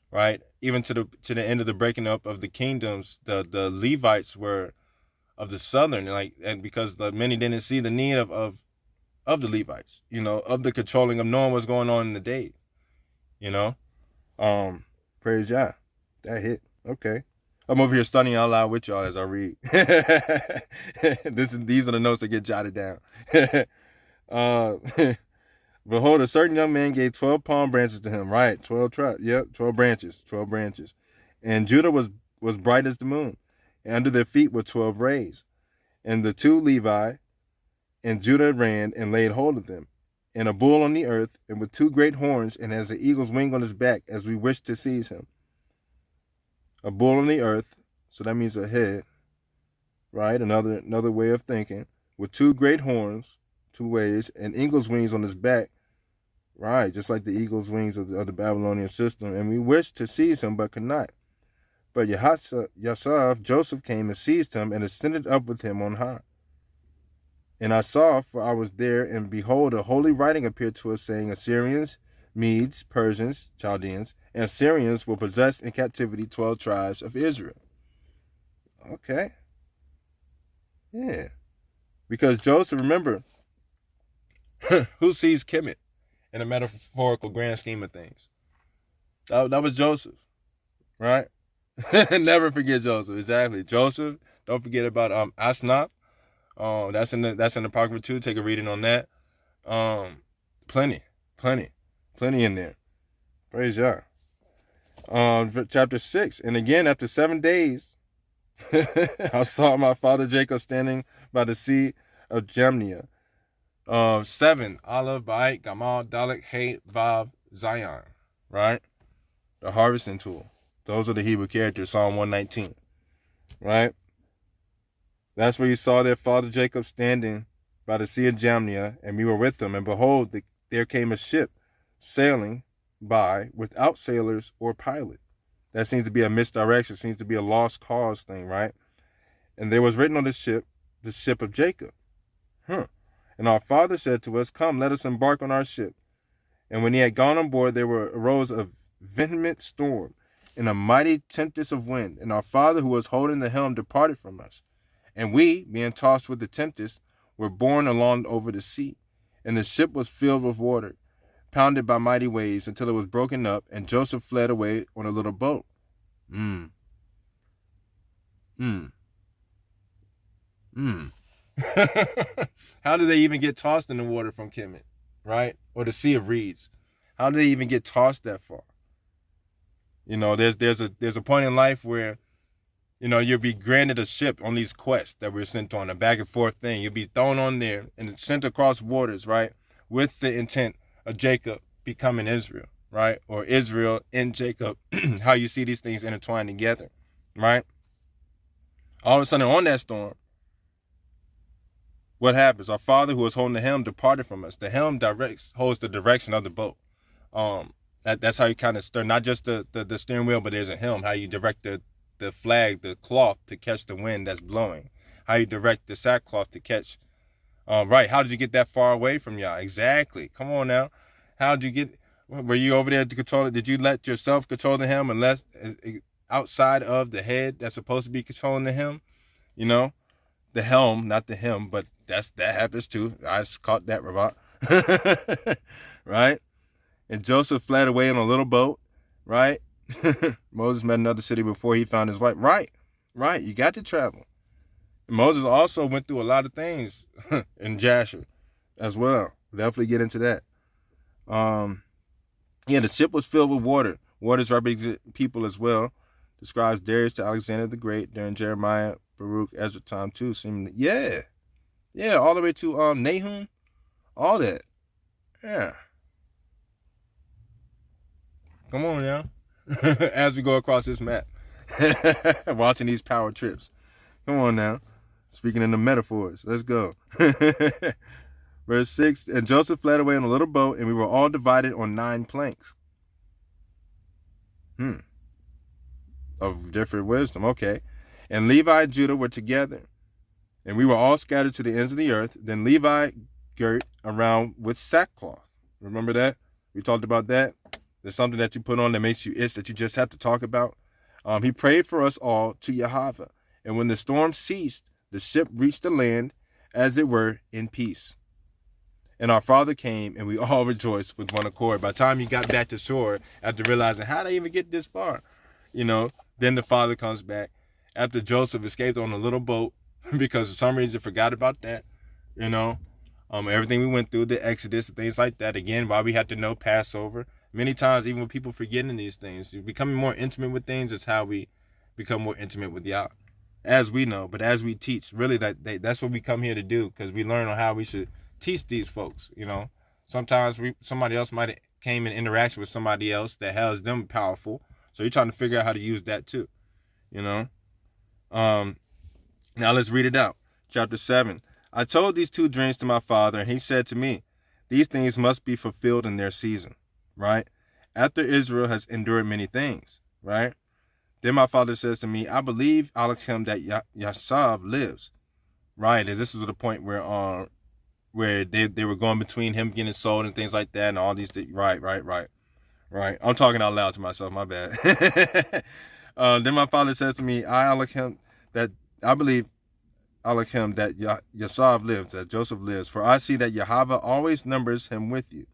right? Even to the end of the breaking up of the kingdoms, the Levites were of the southern, and because many didn't see the need of the Levites, of the controlling of knowing what's going on in the day, praise Yah. That hit. Okay. I'm over here studying out loud with y'all as I read. These are the notes that get jotted down. Behold, a certain young man gave 12 palm branches to him. Right, 12 branches. And Judah was bright as the moon, and under their feet were 12 rays. And the two Levi and Judah ran and laid hold of them, and a bull on the earth, and with two great horns, and as an eagle's wing on his back, as we wished to seize him. A bull on the earth, so that means a head, right? Another way of thinking, with two great horns, two ways, and eagle's wings on his back, right? Just like the eagle's wings of the Babylonian system. And we wished to seize him, but could not. But Yasaf, Joseph came and seized him and ascended up with him on high. And I saw, for I was there, and behold, a holy writing appeared to us, saying, Assyrians, Medes, Persians, Chaldeans, and Syrians will possess in captivity 12 tribes of Israel. Okay. Yeah. Because Joseph, remember, who sees Kemet in a metaphorical grand scheme of things? That was Joseph, right? Never forget Joseph. Exactly. Joseph. Don't forget about Asnaf. That's in the Apocrypha too. Take a reading on that. Plenty in there. Praise God. Chapter 6. And again, after 7 days, I saw my father Jacob standing by the sea of Jamnia. 7. Aleph, Ba'it, Gamal, Dalet, He, Vav, Zion. Right? The harvesting tool. Those are the Hebrew characters, Psalm 119. Right? That's where you saw their father Jacob standing by the sea of Jamnia, and we were with them. And behold, there came a ship sailing by without sailors or pilot. That seems to be a misdirection, seems to be a lost cause thing, right? And there was written on the ship of Jacob. And our father said to us, come, let us embark on our ship. And when he had gone on board, there arose a vehement storm and a mighty tempest of wind. And our father, who was holding the helm, departed from us. And we, being tossed with the tempest, were borne along over the sea. And the ship was filled with water, pounded by mighty waves, until it was broken up, and Joseph fled away on a little boat. How did they even get tossed in the water from Kemet, right? Or the Sea of Reeds? How did they even get tossed that far? You know, there's a point in life where, you know, you'll be granted a ship on these quests that we're sent on, a back and forth thing. You'll be thrown on there and sent across waters, right? With the intent of Jacob becoming Israel, right? Or Israel in Jacob, how you see these things intertwined together, right? All of a sudden on that storm, what happens? Our father, who was holding the helm, departed from us. The helm holds the direction of the boat. That's how you kind of steer, not just the steering wheel, but there's a helm, how you direct the flag, the cloth to catch the wind that's blowing, how you direct the sackcloth to catch. Right. How did you get that far away from y'all? Exactly. Come on now. How did you get, were you over there to control it? Did you let yourself control the helm unless outside of the head that's supposed to be controlling the helm? You know, the helm, not the him, but that happens too. I just caught that, Rabat. Right? And Joseph fled away in a little boat, right? Moses met another city before he found his wife. Right. You got to travel. And Moses also went through a lot of things in Jasher as well. We'll definitely get into that. The ship was filled with water. Waters represent people as well. Describes Darius to Alexander the Great during Jeremiah, Baruch, Ezra time too. Seemingly, yeah, all the way to Nahum, all that. Yeah. Come on now. As we go across this map, watching these power trips. Come on now. Speaking in the metaphors. Let's go. Verse 6, and Joseph fled away in a little boat, and we were all divided on 9 planks. Of different wisdom. Okay. And Levi and Judah were together, and we were all scattered to the ends of the earth. Then Levi girt around with sackcloth. Remember that? We talked about that. There's something that you put on that makes you itch that you just have to talk about. He prayed for us all to Yahweh. And when the storm ceased, the ship reached the land, as it were, in peace. And our father came, and we all rejoiced with one accord. By the time he got back to shore, after realizing, how did I even get this far? You know, then the father comes back. After Joseph escaped on a little boat, because for some reason forgot about that, you know. Everything we went through, the Exodus and things like that. Again, why we had to know Passover. Many times, even with people forgetting these things, becoming more intimate with things is how we become more intimate with Yah. As we know, but as we teach, really that's what we come here to do, because we learn on how we should teach these folks, you know. Sometimes somebody else might have came in interaction with somebody else that has them powerful. So you're trying to figure out how to use that too, you know. Now let's read it out. Chapter 7. I told these 2 dreams to my father, and he said to me, these things must be fulfilled in their season, right? After Israel has endured many things, right? Then my father says to me, I believe, Alachim, that Yasav lives, right? And this is the point where they were going between him getting sold and things like that and all these things. Right. I'm talking out loud to myself, my bad. Then my father says to me, I, Alachim, that I believe Alachem that Yasav lives, that Joseph lives. For I see that Yahweh always numbers him with you.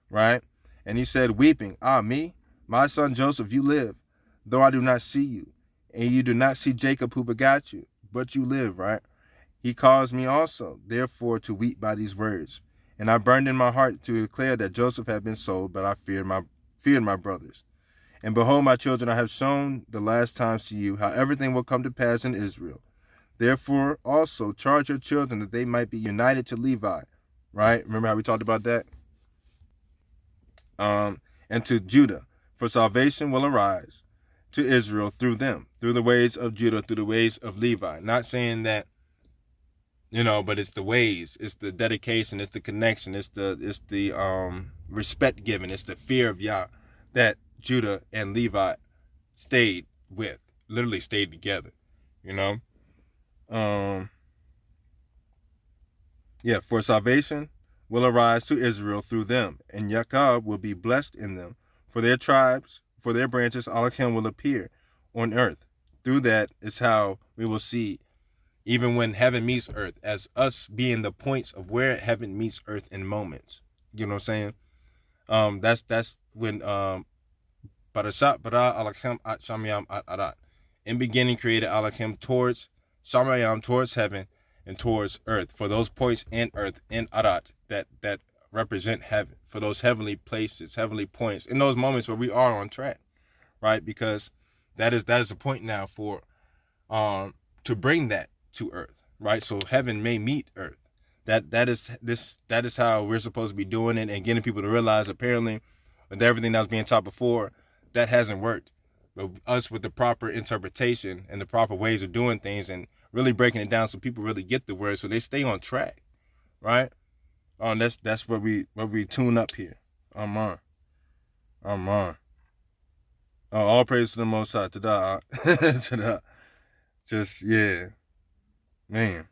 Right? And he said, weeping, me, my son Joseph, you live, though I do not see you. And you do not see Jacob who begot you, but you live, right? He caused me also, therefore, to weep by these words. And I burned in my heart to declare that Joseph had been sold, but I feared my brothers. And behold, my children, I have shown the last times to you how everything will come to pass in Israel. Therefore, also charge your children that they might be united to Levi. Right? Remember how we talked about that? And to Judah, for salvation will arise to Israel through them, through the ways of Judah, through the ways of Levi. Not saying that, but it's the ways, it's the dedication, it's the connection, it's the respect given, it's the fear of Yah that Judah and Levi literally stayed together, for salvation will arise to Israel through them, and Jacob will be blessed in them. For their tribes, for their branches, Alachem will appear on earth. Through that is how we will see, even when heaven meets earth, as us being the points of where heaven meets earth in moments. You know what I'm saying? That's when Parashat bara Alachem at Shamayam at Arat. In beginning created Alachem towards Shamayam, towards heaven, and towards earth, for those points in earth, in Arat, that represent heaven, for those heavenly places, heavenly points, in those moments where we are on track, right? Because that is the point now for to bring that to earth, right? So heaven may meet earth. That is how we're supposed to be doing it, and getting people to realize, apparently, with everything that was being taught before, that hasn't worked. But us, with the proper interpretation and the proper ways of doing things, and really breaking it down so people really get the word, so they stay on track, right? That's where we tune up here. Amen. All praise to the Most High. Tada. Tada. Just, yeah. Man.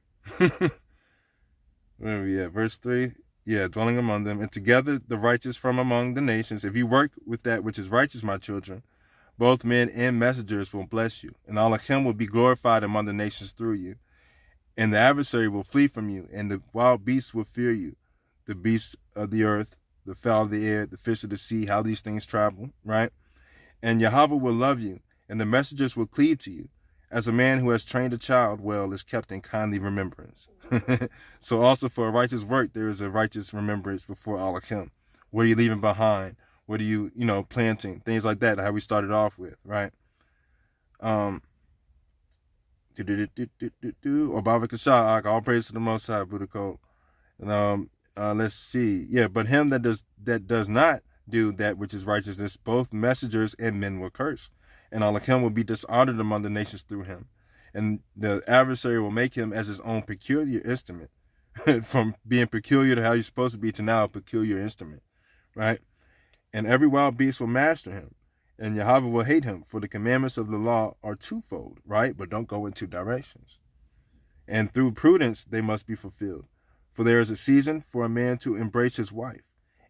Where are we at? Verse 3. Yeah, dwelling among them, and together the righteous from among the nations. If you work with that which is righteous, my children, both men and messengers will bless you, and Alachem will be glorified among the nations through you. And the adversary will flee from you, and the wild beasts will fear you. The beasts of the earth, the fowl of the air, the fish of the sea, how these things travel, right? And Yahweh will love you, and the messengers will cleave to you, as a man who has trained a child well is kept in kindly remembrance. So also for a righteous work, there is a righteous remembrance before Alachem. What are you leaving behind? What are you, planting? Things like that, how we started off with, right? All praise to the Most High, Buddha Code. And let's see. Yeah, but him that does not do that which is righteousness, both messengers and men will curse. And Alachem will be dishonored among the nations through him. And the adversary will make him as his own peculiar instrument. From being peculiar to how you're supposed to be to now a peculiar instrument, right? And every wild beast will master him. And Yahweh will hate him, for the commandments of the law are twofold, right? But don't go in two directions. And through prudence they must be fulfilled. For there is a season for a man to embrace his wife,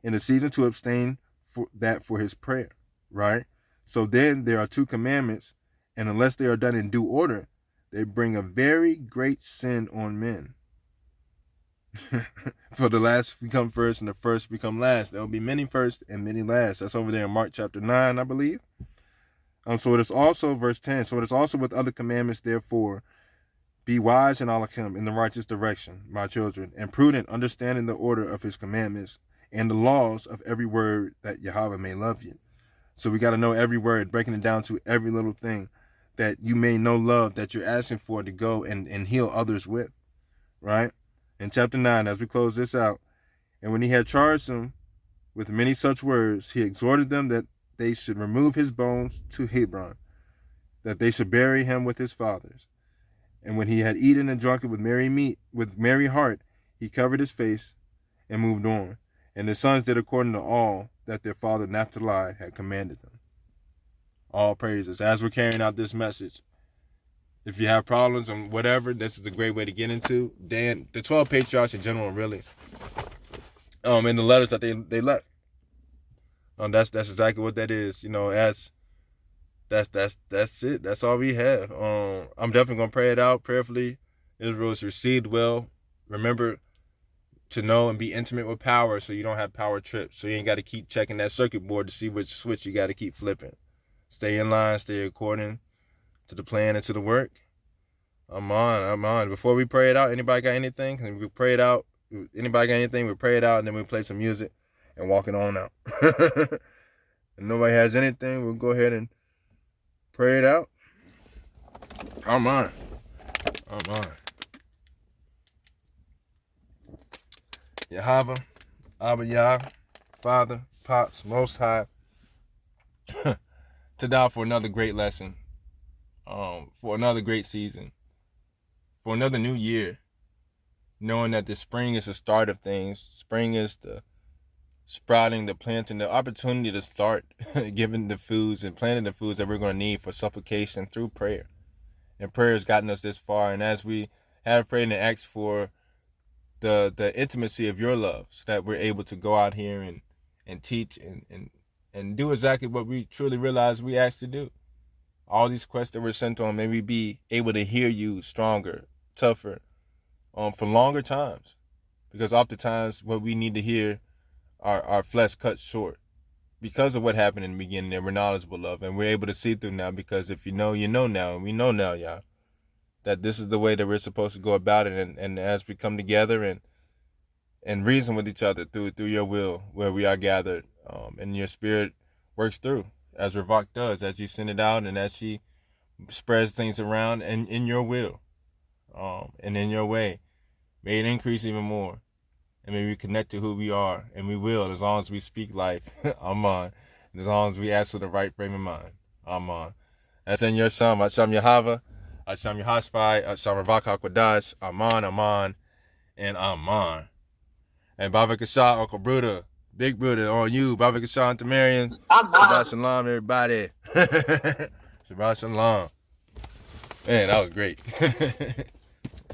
and a season to abstain for his prayer, right? So then there are two commandments, and unless they are done in due order, they bring a very great sin on men. For the last become first, and the first become last. There will be many first and many last. That's over there in Mark chapter 9, I believe. So it is also, verse 10, so it is also with other commandments, therefore, be wise in Alachem, in the righteous direction, my children, and prudent, understanding the order of his commandments and the laws of every word, that Yahweh may love you. So we got to know every word, breaking it down to every little thing, that you may know love that you're asking for to go and heal others with, right? In chapter 9, as we close this out, and when he had charged them with many such words, he exhorted them that they should remove his bones to Hebron, that they should bury him with his fathers. And when he had eaten and drunken with merry heart, he covered his face and moved on. And his sons did according to all that their father Naphtali had commanded them. All praises. As we're carrying out this message, if you have problems and whatever, this is a great way to get into. The 12 patriarchs in general, really, in the letters that they left. That's exactly what that is. That's it. That's all we have. I'm definitely gonna pray it out prayerfully, Israel is received well. Remember to know and be intimate with power so you don't have power trips. So you ain't got to keep checking that circuit board to see which switch you got to keep flipping. Stay in line, stay according to the plan and to the work. I'm on. Before we pray it out, anybody got anything? Can we pray it out? Anybody got anything? We pray it out and then we play some music and walk it on out. If nobody has anything, we'll go ahead and pray it out. I'm on. Yahweh, Abba Yah, Father, Pops, Most High, to die for another great lesson, for another great season, for another new year, knowing that the spring is the start of things. Spring is the sprouting, the planting, the opportunity to start giving the foods and planting the foods that we're going to need for supplication through prayer. And prayer has gotten us this far. And as we have prayed and asked for the intimacy of your love, so that we're able to go out here and teach and do exactly what we truly realize we asked to do. All these quests that we're sent on, may we be able to hear you stronger, tougher, for longer times. Because oftentimes what we need to hear, our flesh cut short because of what happened in the beginning, and we're knowledgeable of, and we're able to see through now, because if you know now, and we know now, y'all, that this is the way that we're supposed to go about it, and as we come together and reason with each other through your will, where we are gathered, and your spirit works through, as Ravak does, as you send it out, and as she spreads things around, and in your will, and in your way, may it increase even more. And may we connect to who we are, and we will, as long as we speak life. Amen. And as long as we ask for the right frame of mind. Amen. That's in your Son, Hashem Yahweh, Hashem Yahaspai, Hashem Ravak HaKodash, Aman, and Aman. And Baba Kasha, Uncle Bruda, Big Bruda, on you, Baba Kasha and Tamarian. Shabbat Shalom, everybody. Shabbat Shalom. Man, that was great.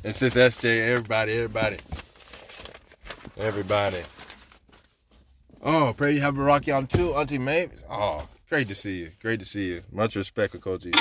It's just SJ, everybody. Oh, pray you have a rocky on too, Auntie Mavis. Oh, great to see you. Much respect, Koji.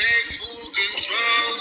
take full control.